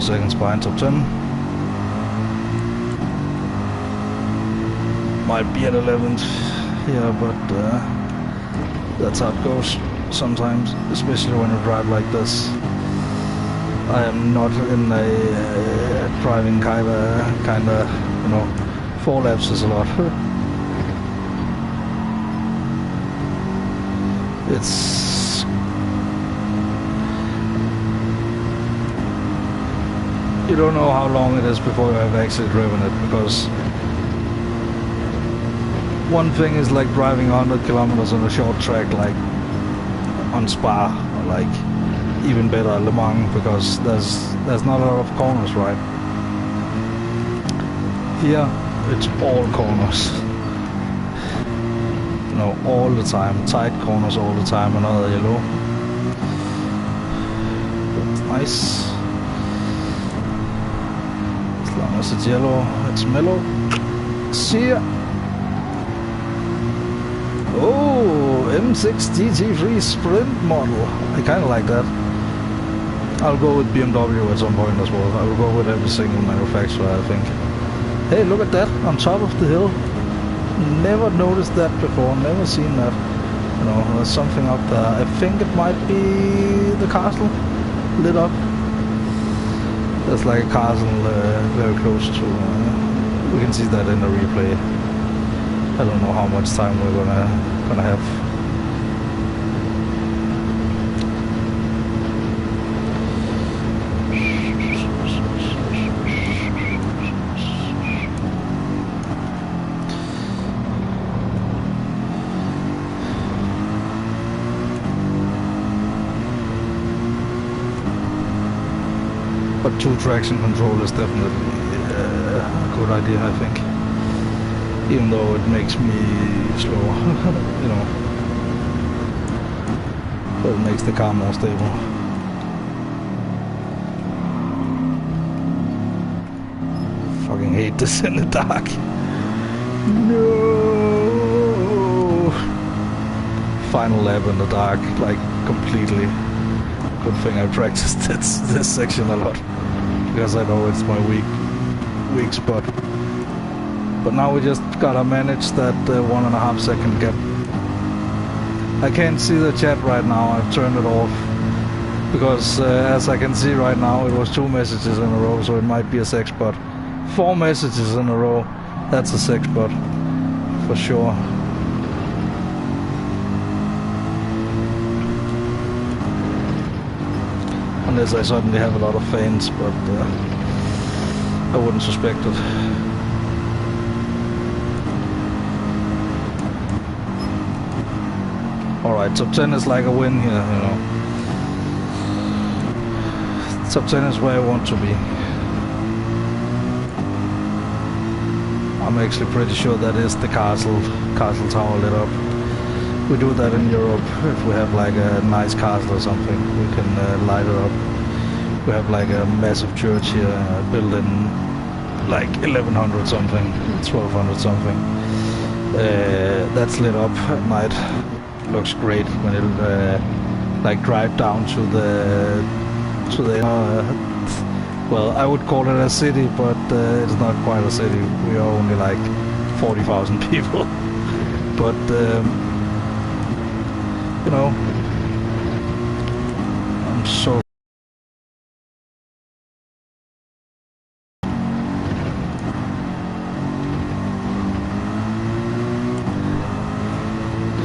Seconds behind top 10. Might be at 11th here, but that's how it goes sometimes, especially when you drive like this. I am not in a driving kinda, you know, 4 laps is a lot. It's you don't know how long it is before you have actually driven it, because one thing is like driving 100 kilometers on a short track like on Spa, or like even better Le Mans, because there's not a lot of corners, right? Here it's all corners, you know, all the time, tight corners all the time. Another yellow. That's nice. As it's yellow, it's mellow. See ya. Oh, M6 GT3 Sprint model. I kind of like that. I'll go with BMW at some point as well. I will go with every single manufacturer, I think. Hey, look at that on top of the hill. Never noticed that before. Never seen that. You know, there's something up there. I think it might be the castle lit up. There's like a castle very close to, we can see that in the replay. I don't know how much time we're gonna have. But 2 traction control is definitely a good idea, I think. Even though it makes me slow, you know. But it makes the car more stable. Fucking hate this in the dark. No! Final lap in the dark, like completely. Good thing I practiced this section a lot, because I know it's my weak spot. But now we just gotta manage that 1.5 second gap. I can't see the chat right now. I've turned it off because as I can see right now, it was 2 messages in a row, so it might be a sex bot. 4 messages in a row. That's a 6 spot for sure. Unless I suddenly have a lot of fans, but I wouldn't suspect it. Alright, top 10 is like a win here, you know. Top 10 is where I want to be. I'm actually pretty sure that is the castle tower lit up. We do that in Europe. If we have like a nice castle or something, we can light it up. We have like a massive church here built in like 1100 something, 1200 something. That's lit up at night. Looks great when it like drive down to the well, I would call it a city, but it's not quite a city. We are only like 40,000 people. But you know, I'm so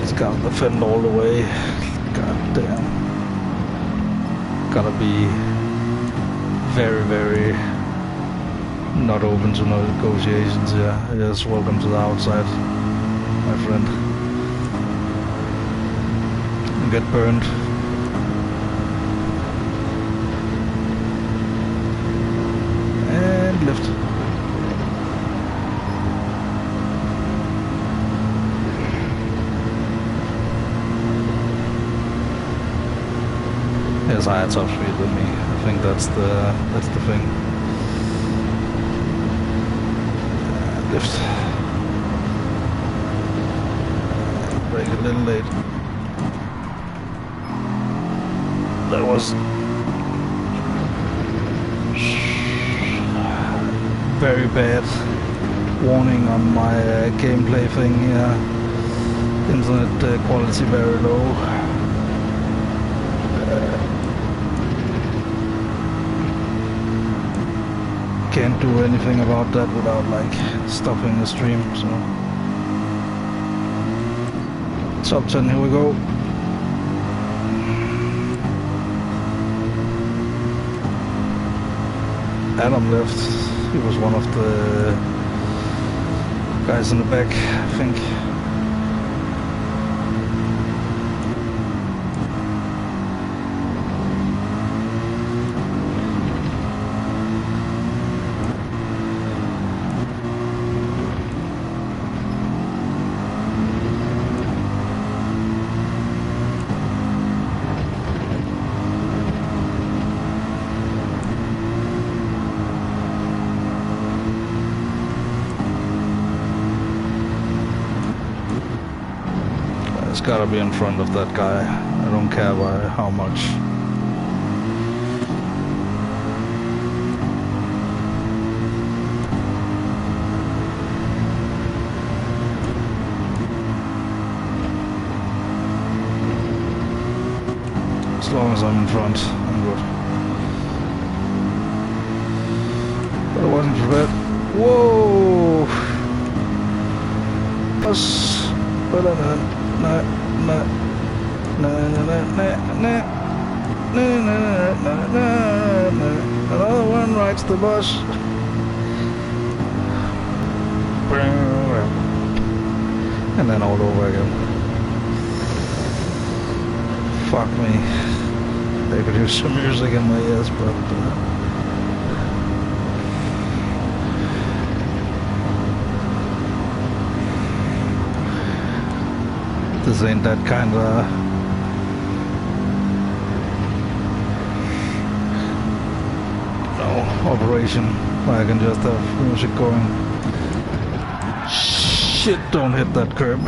it's got the fin all the way. God damn. Gotta be very, very not open to negotiations here. Yes, welcome to the outside, my friend. You get burned. And lift. Yes, I had top speed with me. I think that's the thing. Lift. Brake a little late. That was very bad. Warning on my gameplay thing here. Internet quality very low. Can't do anything about that without like stopping the stream, so top 10, here we go. Adam left. He was one of the guys in the back, I think. It's gotta be in front of that guy. I don't care by how much. As long as I'm in front, I'm good. But it wasn't too bad. Whoa! Another one rides the bus. And then all over again. Fuck me. They could use some music in my ears, but this ain't that kind of operation where I can just have music going. Shit, don't hit that curb.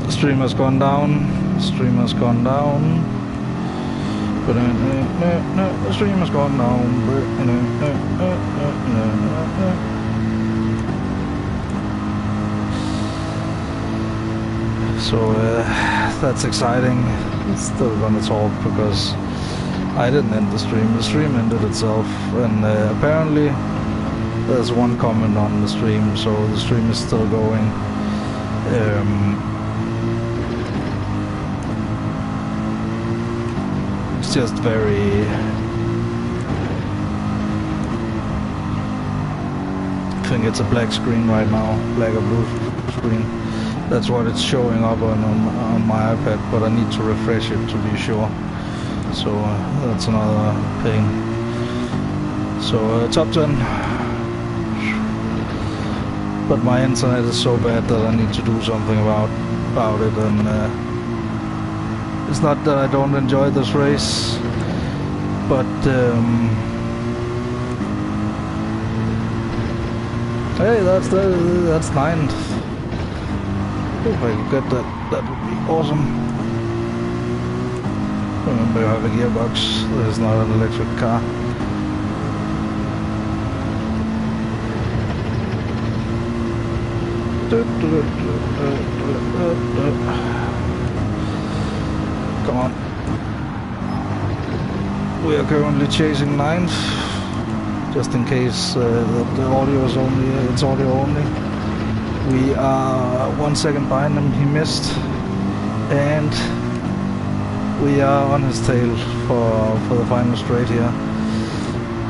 The stream has gone down. The stream has gone down. But the stream has gone down. So that's exciting. Still gonna talk because I didn't end the stream. The stream ended itself, and apparently there's one comment on the stream, so the stream is still going. It's just very... I think it's a black screen right now, black or blue screen. That's what it's showing up on my iPad, but I need to refresh it to be sure. So that's another pain. So top 10. But my internet is so bad that I need to do something about it, and it's not that I don't enjoy this race, but hey, that's 9th. If I could get that, that would be awesome. Remember, you have a gearbox. This is not an electric car. Come on. We are currently chasing 9th, just in case the audio is only, it's audio only. We are 1 second behind him, he missed, and we are on his tail for the final straight here.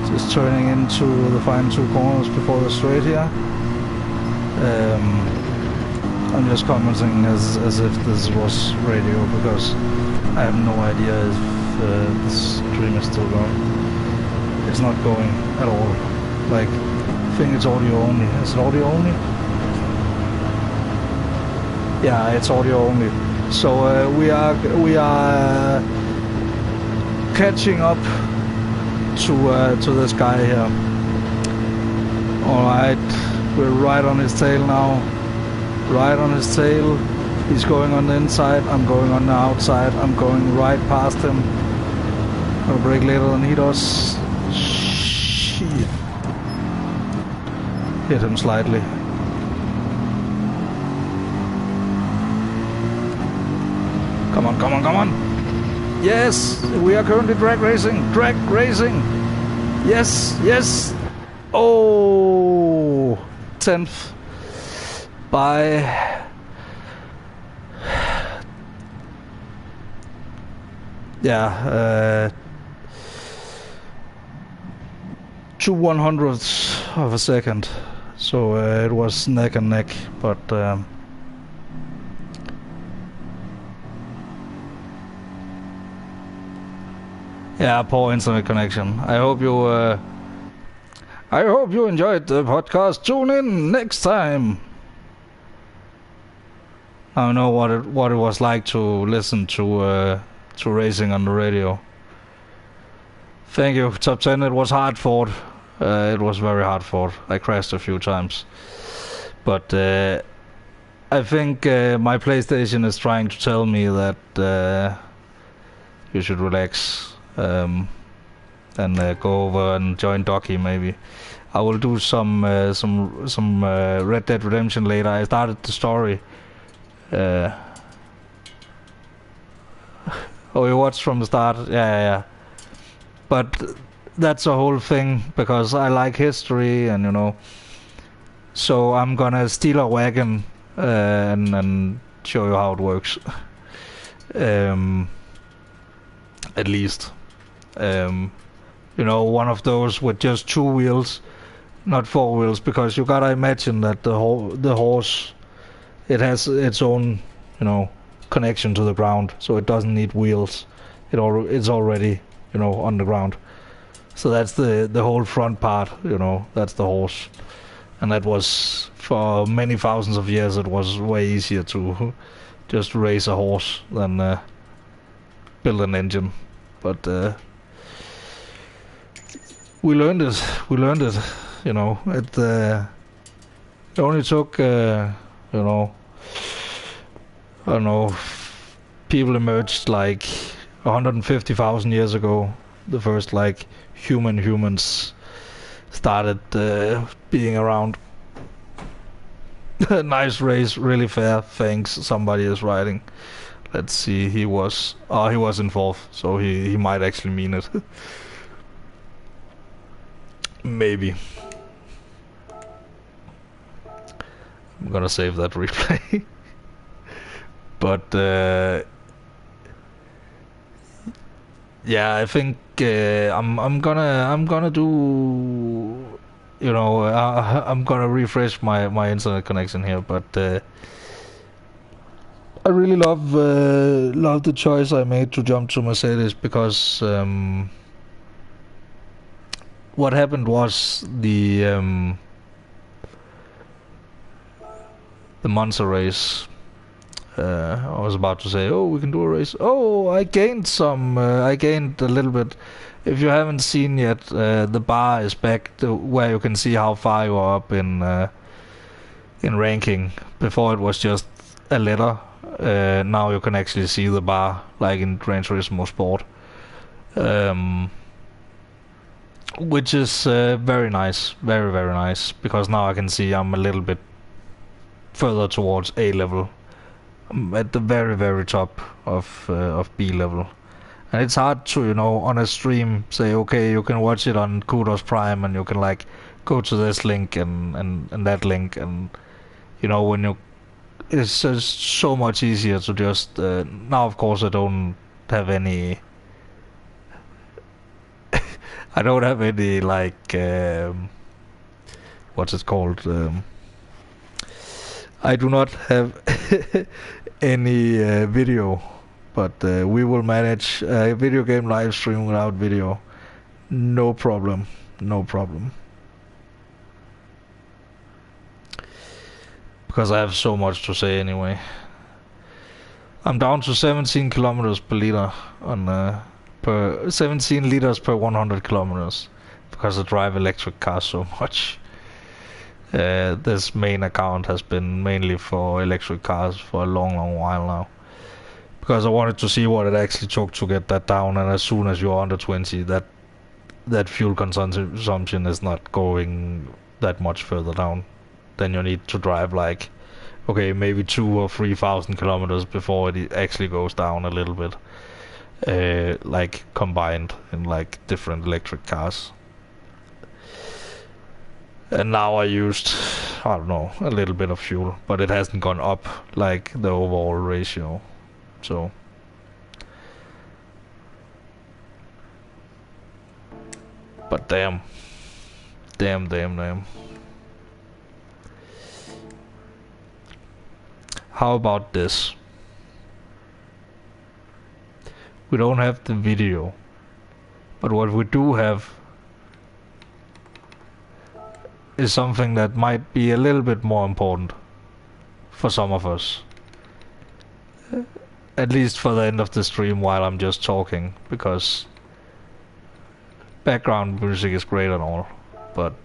Just turning into the final 2 corners before the straight here. I'm just commenting as if this was radio, because I have no idea if this stream is still going. It's not going at all. Like, I think it's audio only. Is it audio only? Yeah, it's audio only. So we are catching up to this guy here. All right, we're right on his tail now. Right on his tail. He's going on the inside. I'm going on the outside. I'm going right past him. I'll brake later than he does. Shit. Hit him slightly. Come on, come on, come on. Yes, we are currently drag racing. Drag racing. Yes, yes. Oh, 10th by yeah, 2 100ths of a second. So it was neck and neck, but yeah, poor internet connection. I hope you enjoyed the podcast. Tune in next time. I don't know what it was like to listen to racing on the radio. Thank you, top 10. It was hard fought. It was very hard fought. I crashed a few times, but I think my PlayStation is trying to tell me that you should relax. And go over and join Docky maybe. I will do some Red Dead Redemption later. I started the story. Oh, you watched from the start? Yeah. But that's a whole thing, because I like history, and you know. So I'm gonna steal a wagon and show you how it works. At least. You know, one of those with just 2 wheels, not 4 wheels, because you gotta imagine that the horse, it has its own, you know, connection to the ground, so it doesn't need wheels. It's already, you know, on the ground. So that's the whole front part, you know, that's the horse. And that was, for many thousands of years, it was way easier to just race a horse than build an engine. But we learned it, you know. It only took, you know, I don't know, people emerged like 150,000 years ago. The first like humans started being around. Nice race, really fair. Thanks. Somebody is riding. Let's see. He was in fourth, so he might actually mean it. Maybe. I'm gonna save that replay. But yeah, I think I'm gonna do, you know, I'm gonna refresh my internet connection here. But I really love the choice I made to jump to Mercedes, because what happened was the Monza race. I was about to say, oh, we can do a race. Oh, I gained a little bit. If you haven't seen yet, the bar is back to where you can see how far you are up in ranking. Before it was just a letter. Now you can actually see the bar, like in Gran Turismo Sport. Which is very nice, very, very nice, because now I can see I'm a little bit further towards A level. I'm at the very, very top of B level. And it's hard to, you know, on a stream say, okay, you can watch it on Kudos Prime, and you can like go to this link and that link, and you know, when you, it's just so much easier to just now of course I don't have any I don't have any like what's it called, I do not have any video, but we will manage a video game live stream without video. No problem. No problem. Because I have so much to say anyway. I'm down to 17 kilometers per liter on per 17 liters per 100 kilometers, because I drive electric cars so much. This main account has been mainly for electric cars for a long while now, because I wanted to see what it actually took to get that down. And as soon as you're under 20, that fuel consumption is not going that much further down. Then you need to drive like, okay, maybe 2,000 or 3,000 kilometers before it actually goes down a little bit. Like combined in like different electric cars. And now I used, I don't know, a little bit of fuel, but it hasn't gone up like the overall ratio. So but damn. How about this? We don't have the video, but what we do have is something that might be a little bit more important for some of us. At least for the end of the stream while I'm just talking, because background music is great and all, but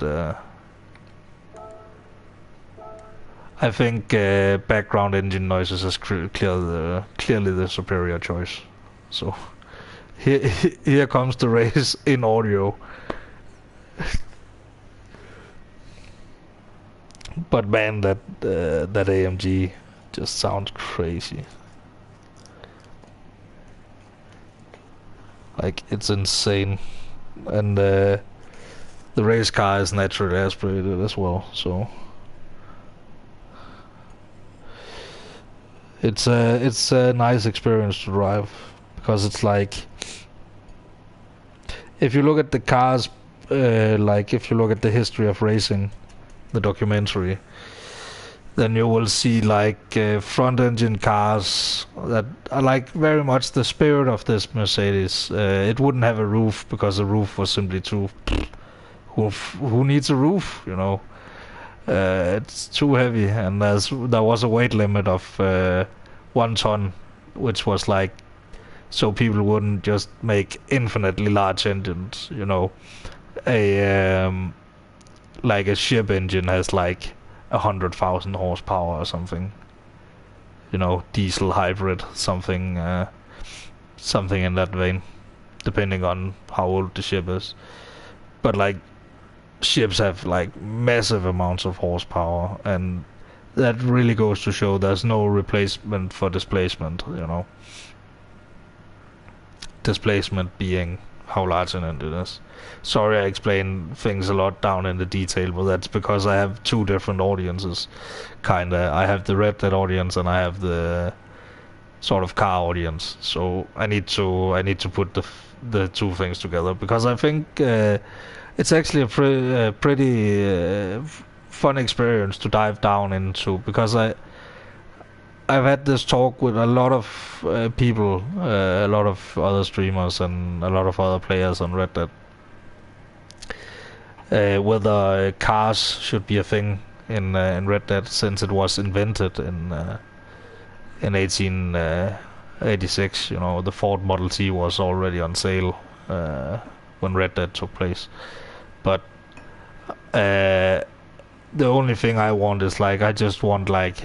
I think background engine noises is clearly the superior choice. So here comes the race in audio. But man, that AMG just sounds crazy. Like, it's insane. And the race car is naturally aspirated as well, so it's a nice experience to drive, because it's like, if you look at the cars, like if you look at the history of racing, the documentary, then you will see like front engine cars that are like very much the spirit of this Mercedes. It wouldn't have a roof because the roof was simply too, who needs a roof, you know? It's too heavy, and there was a weight limit of 1 ton, which was like so people wouldn't just make infinitely large engines, you know. Like a ship engine has like 100,000 horsepower or something, you know, diesel hybrid, something in that vein, depending on how old the ship is. But like, ships have like massive amounts of horsepower, and that really goes to show there's no replacement for displacement, you know. Displacement being how large an engine is. Sorry I explain things a lot down in the detail, but that's because I have two different audiences, kinda. I have the Red Dead audience and I have the sort of car audience. So I need to put the two things together, because I think it's actually a pretty fun experience to dive down into, because I've had this talk with a lot of people, a lot of other streamers and a lot of other players on Red Dead, whether cars should be a thing in Red Dead, since it was invented in 1886. You know, the Ford Model T was already on sale when Red Dead took place. But the only thing I want is, like, I just want like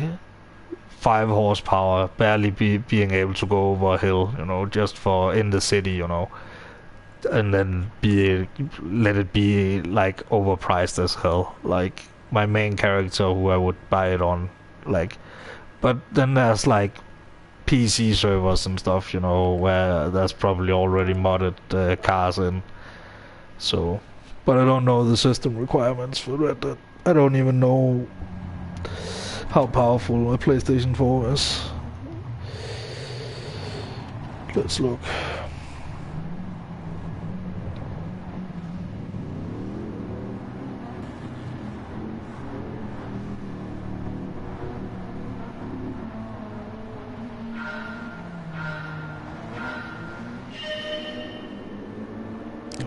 5 horsepower, barely being able to go over a hill, you know, just for in the city, you know, and then let it be like overpriced as hell, like my main character who I would buy it on, like. But then there's like PC servers and stuff, you know, where there's probably already modded cars in. So, but I don't know the system requirements for Red Dead. I don't even know how powerful a PlayStation 4 is. Let's look.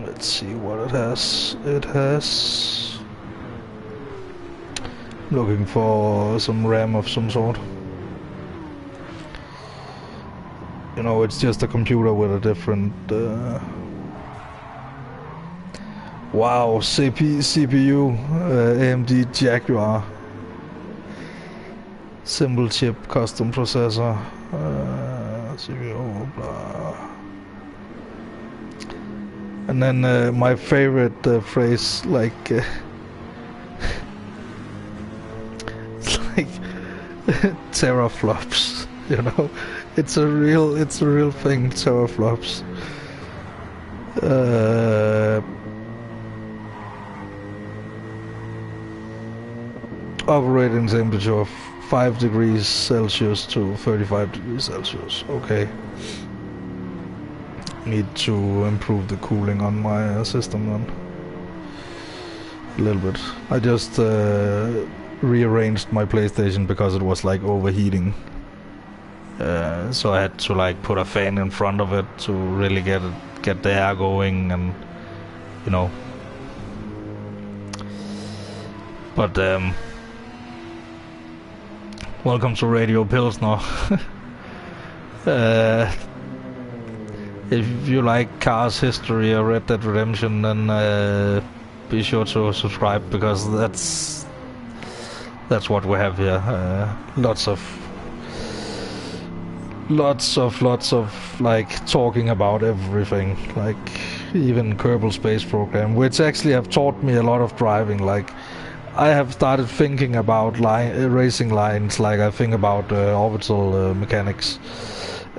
Let's see what it has. It has... looking for some RAM of some sort. You know, it's just a computer with a different... wow, CPU, AMD Jaguar. Simple chip, custom processor. CPU, blah. And then my favorite phrase, like... like teraflops, you know. It's a real thing, teraflops. Operating temperature of 5 degrees Celsius to 35 degrees Celsius. Okay. Need to improve the cooling on my system then. A little bit. I just rearranged my PlayStation because it was like overheating. So I had to like put a fan in front of it to really get the air going, and you know. But welcome to Radio Pilsnor. If you like Cars History or Red Dead Redemption, then be sure to subscribe, because that's what we have here. Lots of like talking about everything, like even Kerbal Space Program, which actually have taught me a lot of driving. Like I have started thinking about racing lines, like I think about orbital mechanics,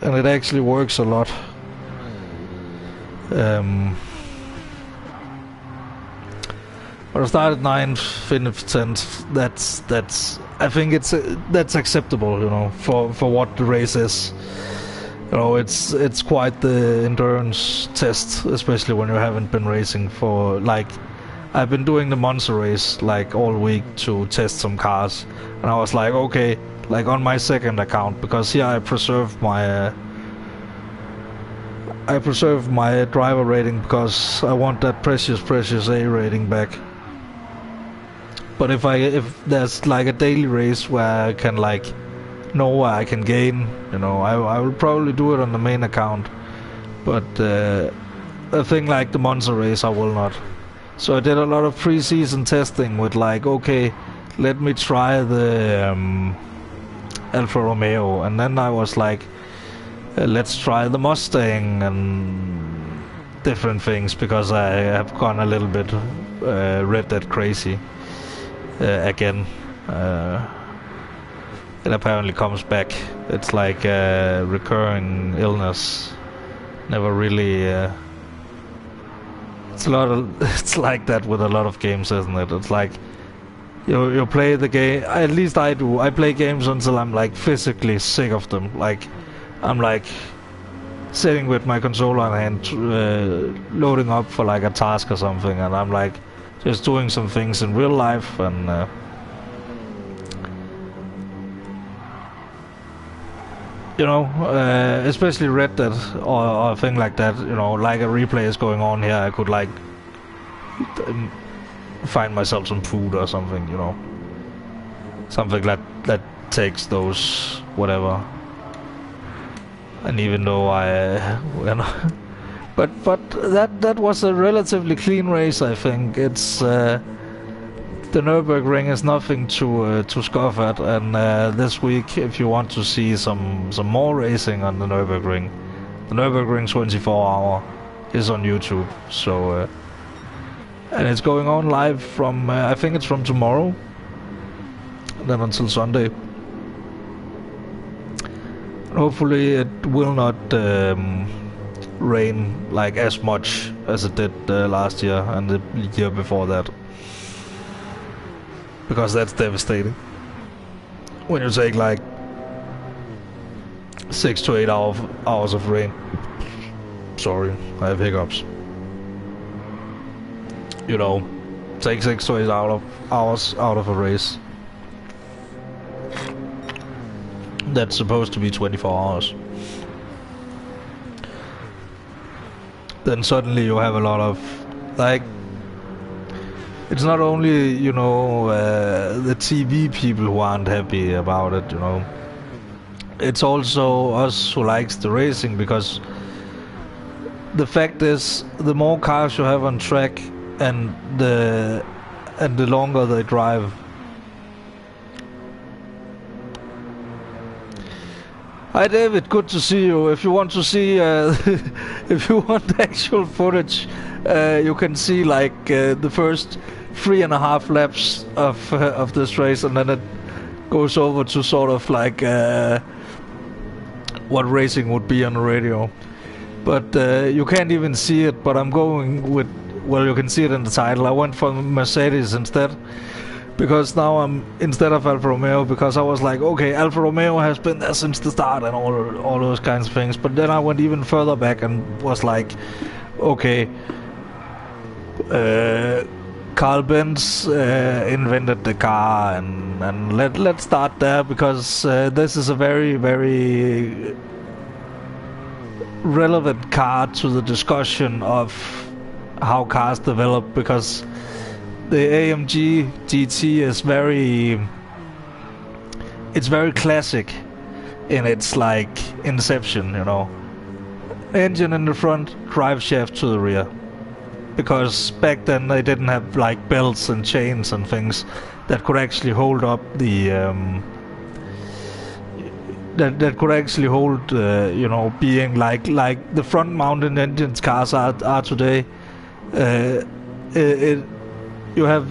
and it actually works a lot. But I started 9th, finished 10th. That's I think that's acceptable, you know, for what the race is. You know, it's quite the endurance test, especially when you haven't been racing for, like, I've been doing the Monza race like all week to test some cars, and I was like, okay, like on my second account, because here I preserved my driver rating, because I want that precious A rating back. But if there's like a daily race where I can like know where I can gain, you know, I will probably do it on the main account. But a thing like the Monza race, I will not. So I did a lot of pre-season testing with like, okay, let me try the Alfa Romeo, and then I was like, let's try the Mustang and different things, because I have gone a little bit Red Dead crazy again. it apparently comes back. It's like a recurring illness. Never really. It's a lot of. It's like that with a lot of games, isn't it? It's like you play the game. At least I do. I play games until I'm like physically sick of them. Like I'm like sitting with my controller in hand, loading up for like a task or something, and I'm like just doing some things in real life and. You know, especially Red Dead or a thing like that, you know, like a replay is going on here, I could like find myself some food or something, you know. Something that takes those, whatever. And even though you know, but that was a relatively clean race, I think. It's the Nurburgring is nothing to scoff at, and this week, if you want to see some more racing on the Nurburgring 24h is on YouTube. So, and it's going on live from I think it's from tomorrow, then until Sunday. And hopefully, it will not rain like as much as it did last year and the year before that. Because that's devastating. When you take like 6 to 8 hours of rain. Sorry, I have hiccups. You know, take 6 to 8 hours out of a race. That's supposed to be 24 hours. Then suddenly you have a lot of like. It's not only, you know, the TV people who aren't happy about it, you know. It's also us who likes the racing, because the fact is, the more cars you have on track and the longer they drive. Hi David, good to see you. If you want to see, if you want actual footage, you can see like the first 3.5 laps of this race, and then it goes over to sort of like what racing would be on the radio. But you can't even see it. But I'm going with, well, you can see it in the title. I went for Mercedes instead, because now I'm instead of Alfa Romeo, because I was like, okay, Alfa Romeo has been there since the start and all those kinds of things. But then I went even further back and was like, okay. Carl Benz invented the car, and let's start there, because this is a very, very relevant car to the discussion of how cars develop, because the AMG GT is it's very classic in its like inception, you know. Engine in the front, drive shaft to the rear. Because back then they didn't have like belts and chains and things that could actually hold up the that could actually hold you know, being like the front mounted engines cars are today. You have,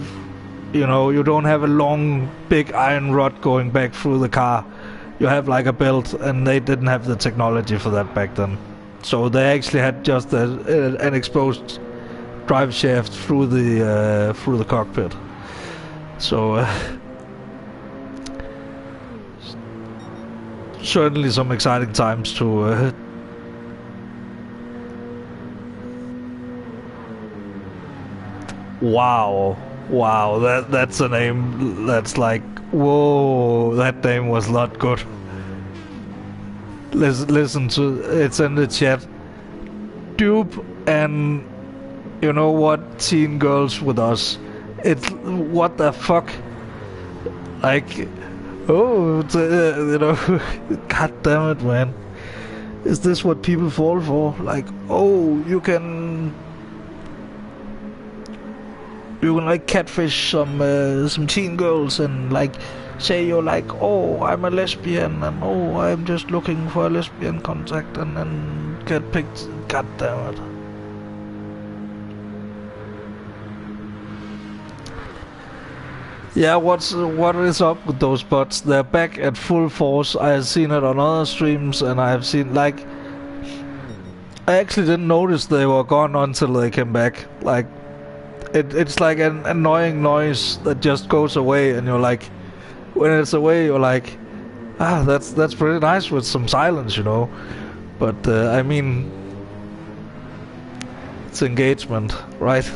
you know, you don't have a long big iron rod going back through the car. You have like a belt, and they didn't have the technology for that back then. So they actually had just an exposed drive shaft through the cockpit. So certainly some exciting times to wow, that's a name that's like, whoa, that name was not good. Listen to it's in the chat. Dupe, and you know what, teen girls with us. It's what the fuck? Like, oh, you know, god damn it, man. Is this what people fall for? Like, oh, you can like catfish some teen girls and like say you're like, oh, I'm a lesbian, and oh, I'm just looking for a lesbian contact, and then get picked. God damn it. Yeah, what is up with those bots? They're back at full force. I have seen it on other streams, and I have seen like I actually didn't notice they were gone until they came back. Like it's like an annoying noise that just goes away, and you're like, when it's away, you're like, ah, that's pretty nice with some silence, you know. But I mean, it's engagement, right?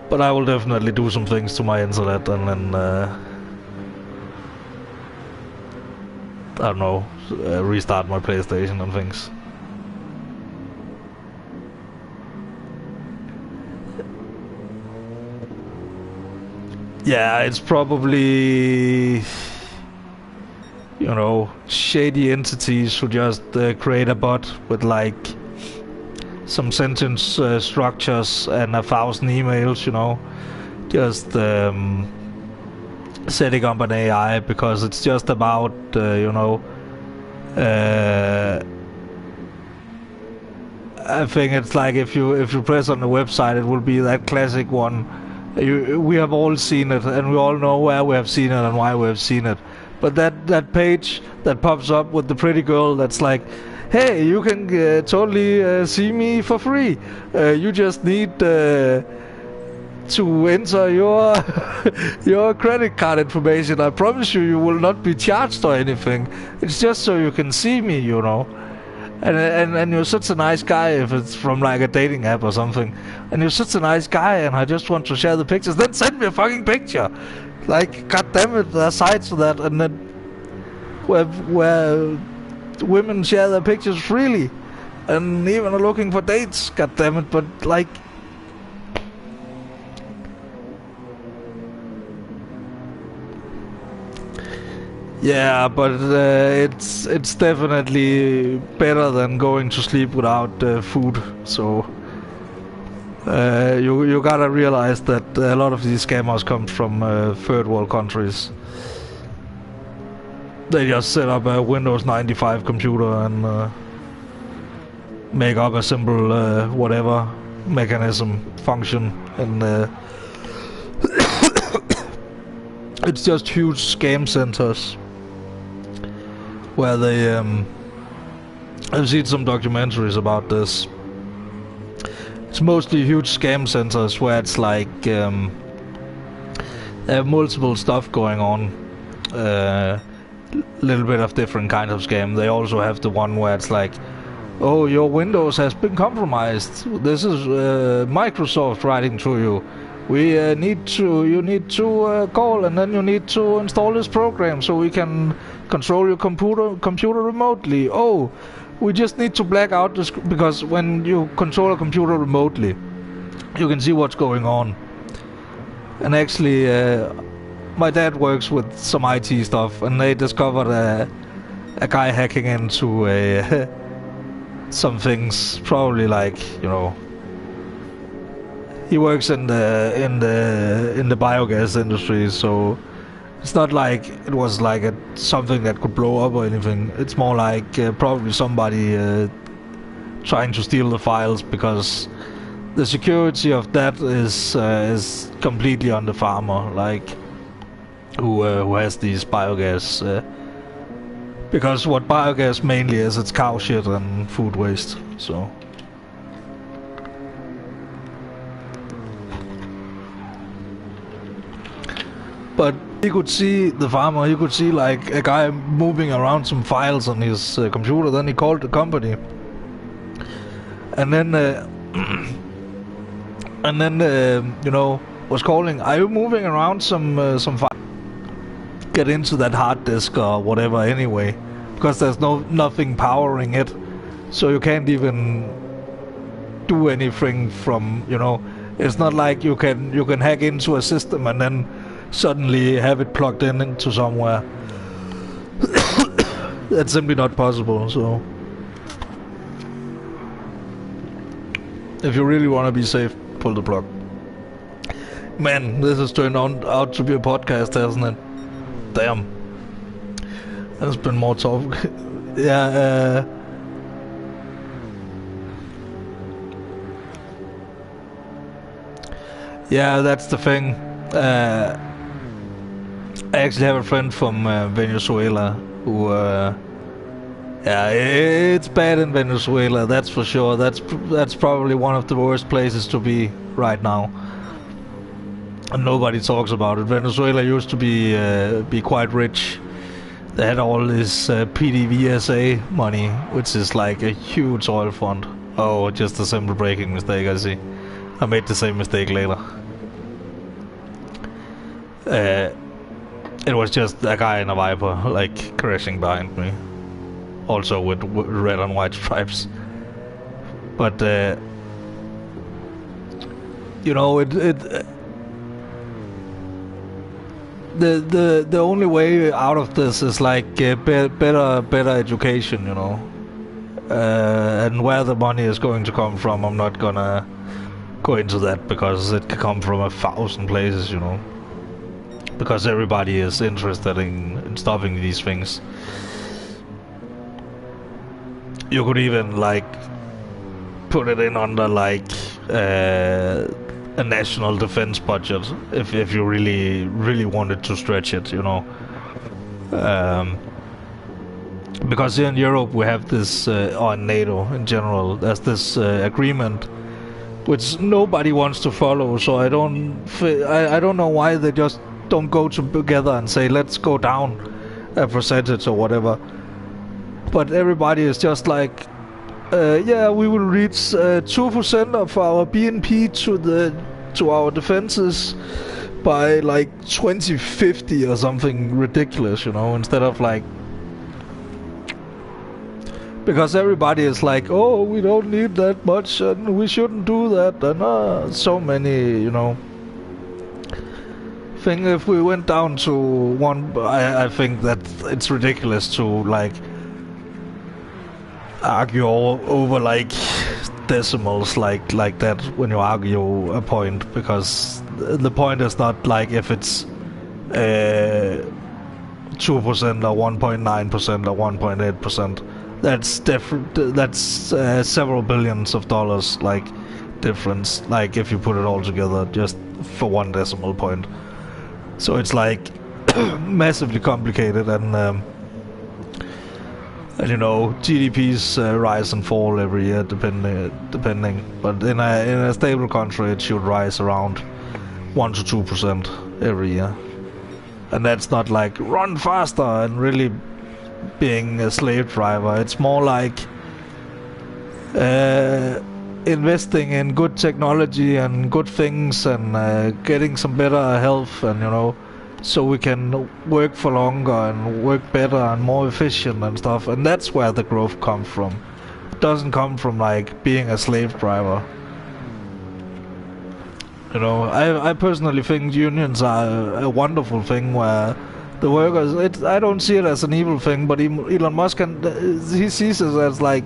But I will definitely do some things to my internet, and then I don't know, restart my PlayStation and things. Yeah, it's probably, you know, shady entities who just create a bot with like some sentence structures and 1,000 emails, you know, just setting up an AI because it's just about, you know, I think it's like if you press on the website, it will be that classic one. We have all seen it, and we all know where we have seen it and why we have seen it. But that page that pops up with the pretty girl that's like, hey, you can totally see me for free. You just need to enter your your credit card information. I promise you, you will not be charged or anything. It's just so you can see me, you know. And you're such a nice guy if it's from like a dating app or something. And you're such a nice guy, and I just want to share the pictures. Then send me a fucking picture. Like, god damn it, there are sites to that, and then where women share their pictures freely, and even are looking for dates. God damn it, but like. Yeah, but it's definitely better than going to sleep without food. So you gotta realize that a lot of these scammers come from third world countries. They just set up a Windows 95 computer and make up a simple whatever mechanism function, and it's just huge scam centers. Where they, I've seen some documentaries about this. It's mostly huge scam centers where it's like, they have multiple stuff going on. Little bit of different kinds of scam. They also have the one where it's like, oh, your Windows has been compromised. This is Microsoft writing to you. You need to call, and then you need to install this program so we can control your computer remotely. Oh, we just need to black out this, because when you control a computer remotely, you can see what's going on. And actually, my dad works with some IT stuff, and they discovered a guy hacking into some things, probably like, you know. He works in the biogas industry, so it's not like it was like something that could blow up or anything. It's more like probably somebody trying to steal the files, because the security of that is completely on the farmer, like who has these biogas. Because what biogas mainly is, it's cow shit and food waste. So. But he could see the farmer, he could see like a guy moving around some files on his computer. Then he called the company, and then you know, was calling, are you moving around some files? Get into that hard disk or whatever anyway, because there's nothing powering it, so you can't even do anything from, you know, it's not like you can hack into a system and then suddenly have it plugged into somewhere. That's simply not possible. So if you really want to be safe, pull the plug. Man, this has turned out to be a podcast, hasn't it? Damn. There's been more talk. Yeah, Yeah, that's the thing. I actually have a friend from Venezuela who, yeah, it's bad in Venezuela. That's for sure. That's probably one of the worst places to be right now, and nobody talks about it. Venezuela used to be quite rich. They had all this PDVSA money, which is like a huge oil fund. Oh, just a simple breaking mistake. I see. I made the same mistake later. It was just a guy in a Viper, like, crashing behind me. Also with red and white stripes. But, you know, the only way out of this is like better education, you know. And where the money is going to come from, I'm not gonna go into that, because it can come from 1,000 places, you know. Because everybody is interested in stopping these things. You could even like put it in under like a national defense budget if you really wanted to stretch it, you know. Because here in Europe we have this, or in NATO in general, there's this agreement which nobody wants to follow. So I don't know why they just don't go together and say, let's go down a percentage or whatever. But everybody is just like, yeah, we will reach 2% of our BNP to our defenses by like 2050 or something ridiculous, you know, instead of like, because everybody is like, oh, we don't need that much and we shouldn't do that, and so many, you know. If we went down to one, I think that it's ridiculous to like argue over like decimals like that when you argue a point, because the point is not like if it's 2% or 1.9% or 1.8%. That's different. That's several billions of dollars like difference, like if you put it all together just for one decimal point. So it's like massively complicated, and you know, GDPs rise and fall every year depending. But in a stable country, it should rise around 1 to 2% every year, and that's not like run faster and really being a slave driver. It's more like investing in good technology and good things, and getting some better health, and you know, so we can work for longer and work better and more efficient and stuff. And that's where the growth comes from. It doesn't come from like being a slave driver. You know, I personally think unions are a wonderful thing, where the workers, I don't see it as an evil thing, but Elon Musk, he sees it as like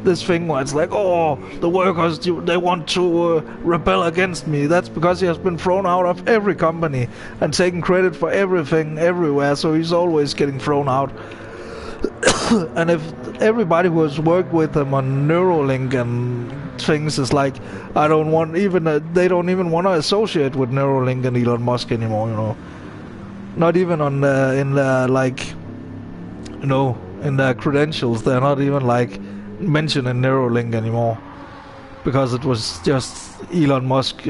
this thing where it's like, oh, the workers, they want to rebel against me. That's because he has been thrown out of every company and taken credit for everything everywhere, so he's always getting thrown out. And if everybody who has worked with him on Neuralink and things is like, I don't want even, they don't even want to associate with Neuralink and Elon Musk anymore, you know. Not even on in the like, you know, in their credentials, they're not even like mentioning Neuralink anymore, because it was just Elon Musk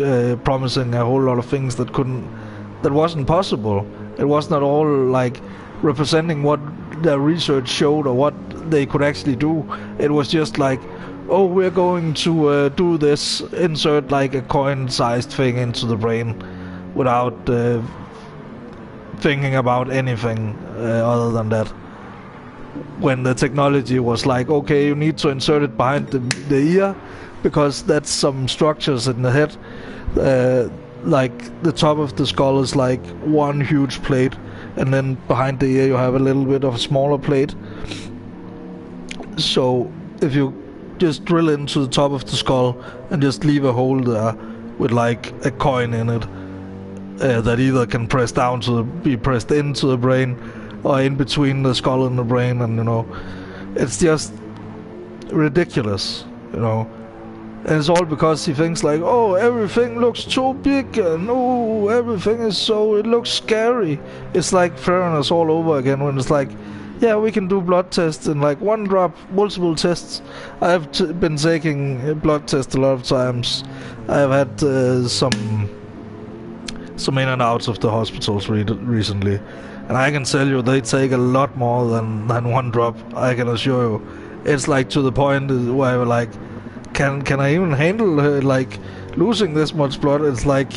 promising a whole lot of things that wasn't possible. It was not all like representing what their research showed or what they could actually do. It was just like, oh, we're going to do this, insert like a coin-sized thing into the brain without thinking about anything other than that. When the technology was like, okay, you need to insert it behind the ear, because that's some structures in the head. Like the top of the skull is like one huge plate, and then behind the ear you have a little bit of a smaller plate. So if you just drill into the top of the skull and just leave a hole there with like a coin in it, that either can press down to be pressed into the brain, or in between the skull and the brain, and you know, it's just ridiculous, you know. And it's all because he thinks like, oh, everything looks too big, and oh, everything is so, it looks scary. It's like fairness all over again when it's like, yeah, we can do blood tests in like one drop, multiple tests. I've been taking blood tests a lot of times. I've had some in and outs of the hospitals recently. And I can tell you, they take a lot more than one drop, I can assure you. It's like to the point where I'm like, can I even handle like losing this much blood? It's like,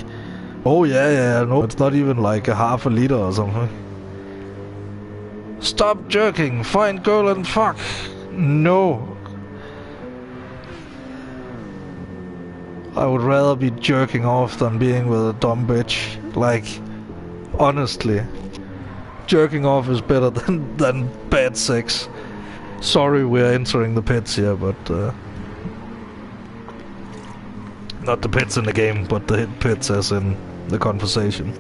oh yeah, no, it's not even like a half a liter or something. Stop jerking, find girl and fuck. No. I would rather be jerking off than being with a dumb bitch. Like, honestly. Jerking off is better than bad sex. Sorry we're entering the pits here, but not the pits in the game, but the pits as in the conversation.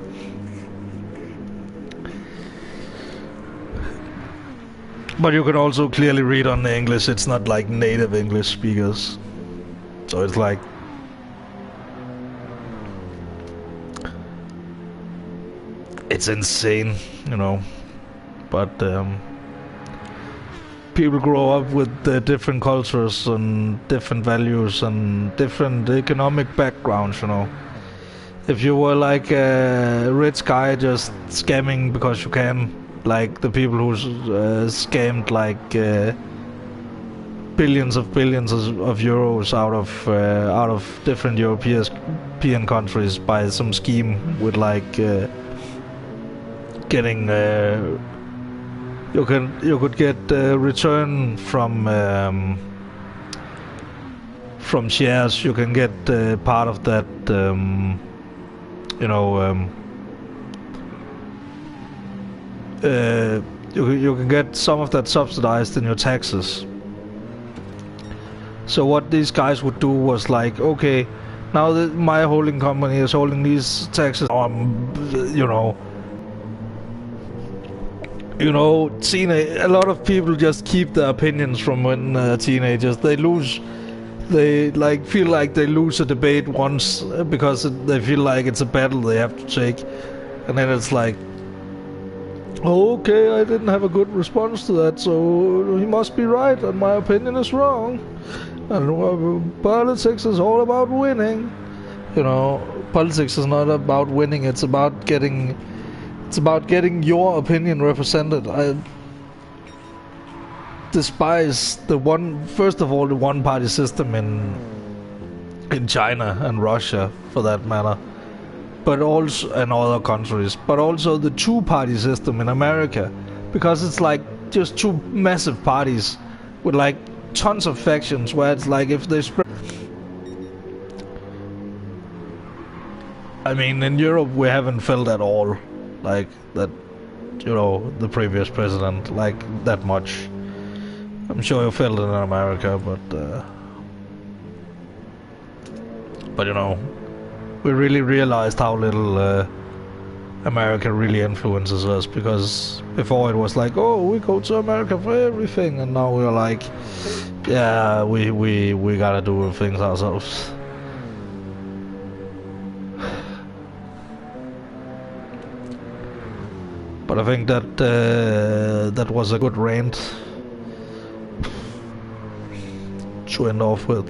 But you can also clearly read on the English, it's not like native English speakers. So it's like... it's insane, you know. But people grow up with different cultures and different values and different economic backgrounds, you know. If you were like a rich guy just scamming because you can, like the people who scammed like billions of euros out of different European countries by some scheme with like getting you could get return from shares. You can get part of that, you know. You can get some of that subsidized in your taxes. So what these guys would do was like, okay, now that my holding company is holding these taxes, you know, a lot of people just keep their opinions from when teenagers. They like feel like they lose a debate once because they feel like it's a battle they have to take, and then it's like, okay, I didn't have a good response to that, so he must be right and my opinion is wrong. And politics is all about winning. You know, politics is not about winning, it's about getting your opinion represented. I despise the one-party system in China and Russia, for that matter, but also in other countries, but also the two-party system in America, because it's like just two massive parties with like tons of factions, where it's like if they spread. I mean, in Europe we haven't felt at all like that, you know, the previous president like that much. I'm sure you felt it in America, but you know, we really realized how little America really influences us, because before it was like, oh, we go to America for everything, and now we're like, yeah, we gotta do things ourselves. But I think that that was a good rant to end off with.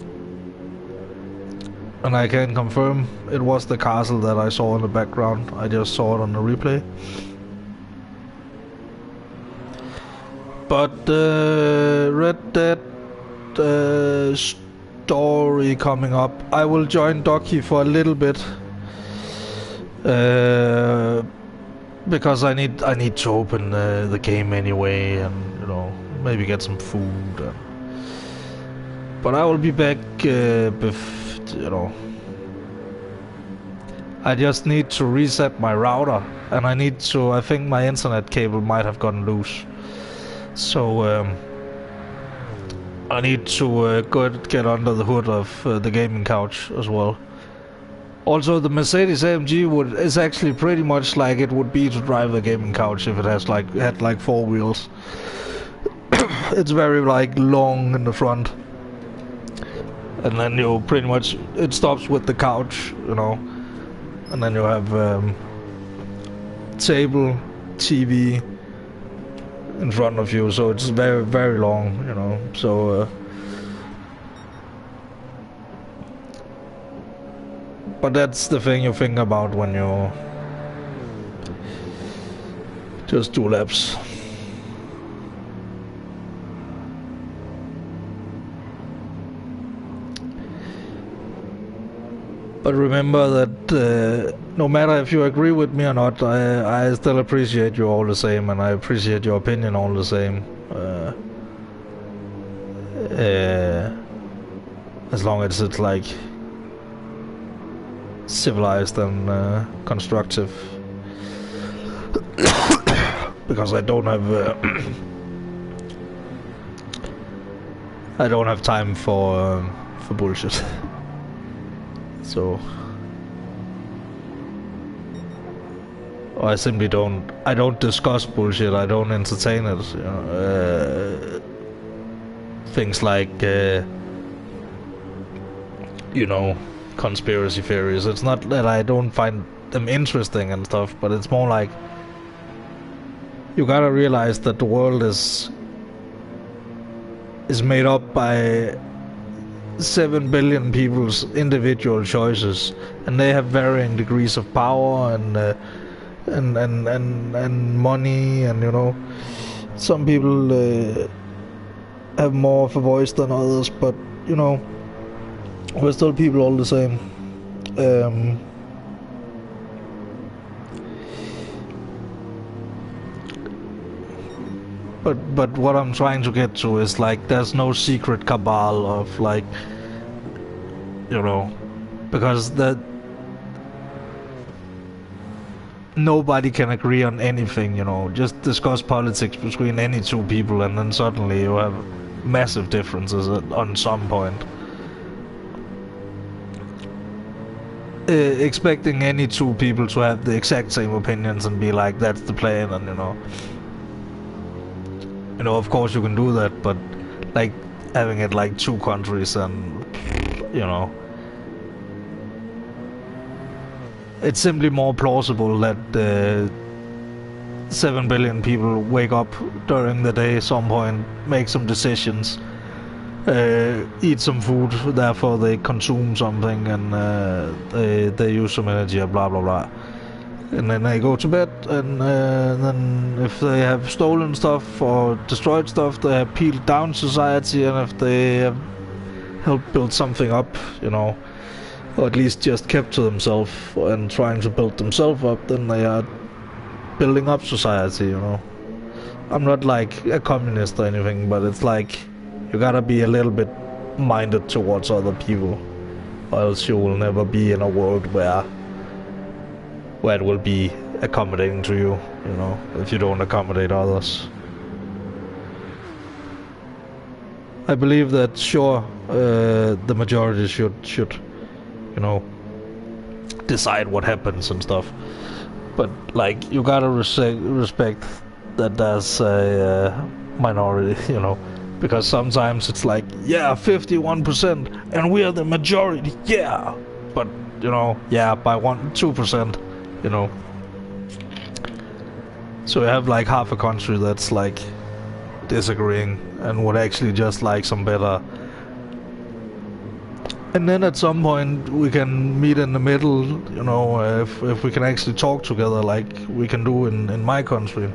And I can confirm it was the castle that I saw in the background. I just saw it on the replay. But Red Dead story coming up. I will join Doki for a little bit. Because I need to open the game anyway, and you know, maybe get some food. But I will be back you know, I just need to reset my router, and I think my internet cable might have gotten loose, so I need to get under the hood of the gaming couch as well. Also, the Mercedes AMG is actually pretty much like it would be to drive a gaming couch if it had like four wheels. It's very like long in the front. and then you pretty much, it stops with the couch, you know, and then you have table, TV in front of you, so it's very, very long, you know, so but that's the thing you think about when you just do laps. But remember that no matter if you agree with me or not, I still appreciate you all the same, and I appreciate your opinion all the same. As long as it's like civilized and constructive. Because I don't have time for bullshit. So I simply don't. I don't discuss bullshit. I don't entertain it. You know, things like you know, conspiracy theories. It's not that I don't find them interesting and stuff, but it's more like you gotta realize that the world is made up by 7 billion people's individual choices, and they have varying degrees of power and money, and you know, some people have more of a voice than others, but you know, we're still people all the same. But what I'm trying to get to is like, there's no secret cabal of like, you know, because nobody can agree on anything, you know. Just discuss politics between any two people and then suddenly you have massive differences on some point. Expecting any two people to have the exact same opinions and be like, that's the plan, and you know, of course you can do that, but like having it like two countries, and you know, it's simply more plausible that 7 billion people wake up during the day at some point, make some decisions, eat some food, therefore they consume something, and they use some energy, blah blah blah, and then they go to bed, and then if they have stolen stuff or destroyed stuff, they have peeled down society, and if they have helped build something up, you know, or at least just kept to themselves and trying to build themselves up, then they are building up society, you know. I'm not like a communist or anything, but it's like you gotta be a little bit minded towards other people, or else you will never be in a world where it will be accommodating to you, you know, if you don't accommodate others. I believe that sure, the majority should, you know, decide what happens and stuff, but like you gotta respect that there's a minority, you know, because sometimes it's like, yeah, 51% and we are the majority, yeah, but you know, yeah, by 2%, you know. So you have like half a country that's like disagreeing and would actually just like some better. And then at some point we can meet in the middle, you know, if we can actually talk together like we can do in my country.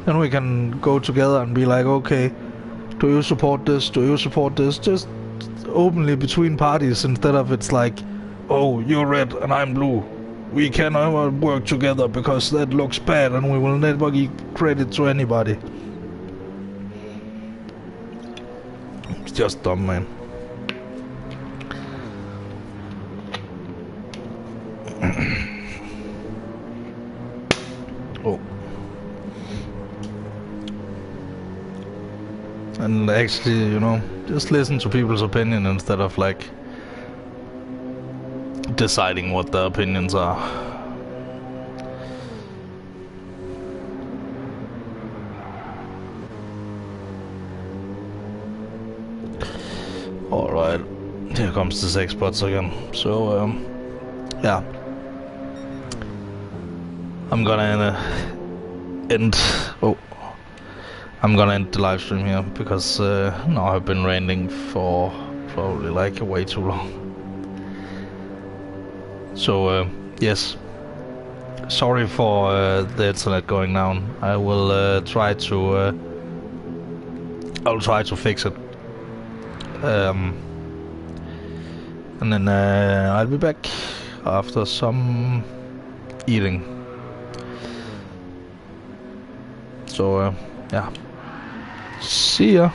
Then we can go together and be like, okay, do you support this? Do you support this? Just openly between parties, instead of it's like, oh, you're red and I'm blue. We cannot work together because that looks bad and we will never give credit to anybody. It's just dumb, man. Oh. And actually, you know, just listen to people's opinion instead of like deciding what their opinions are. Alright. here comes the sex bots again. So, yeah. I'm gonna end... Oh. I'm gonna end the live stream here, because now I've been ranting for probably like way too long. So, yes. Sorry for the internet going down. I will try to... I'll try to fix it. And then I'll be back after some eating. So, yeah. See ya.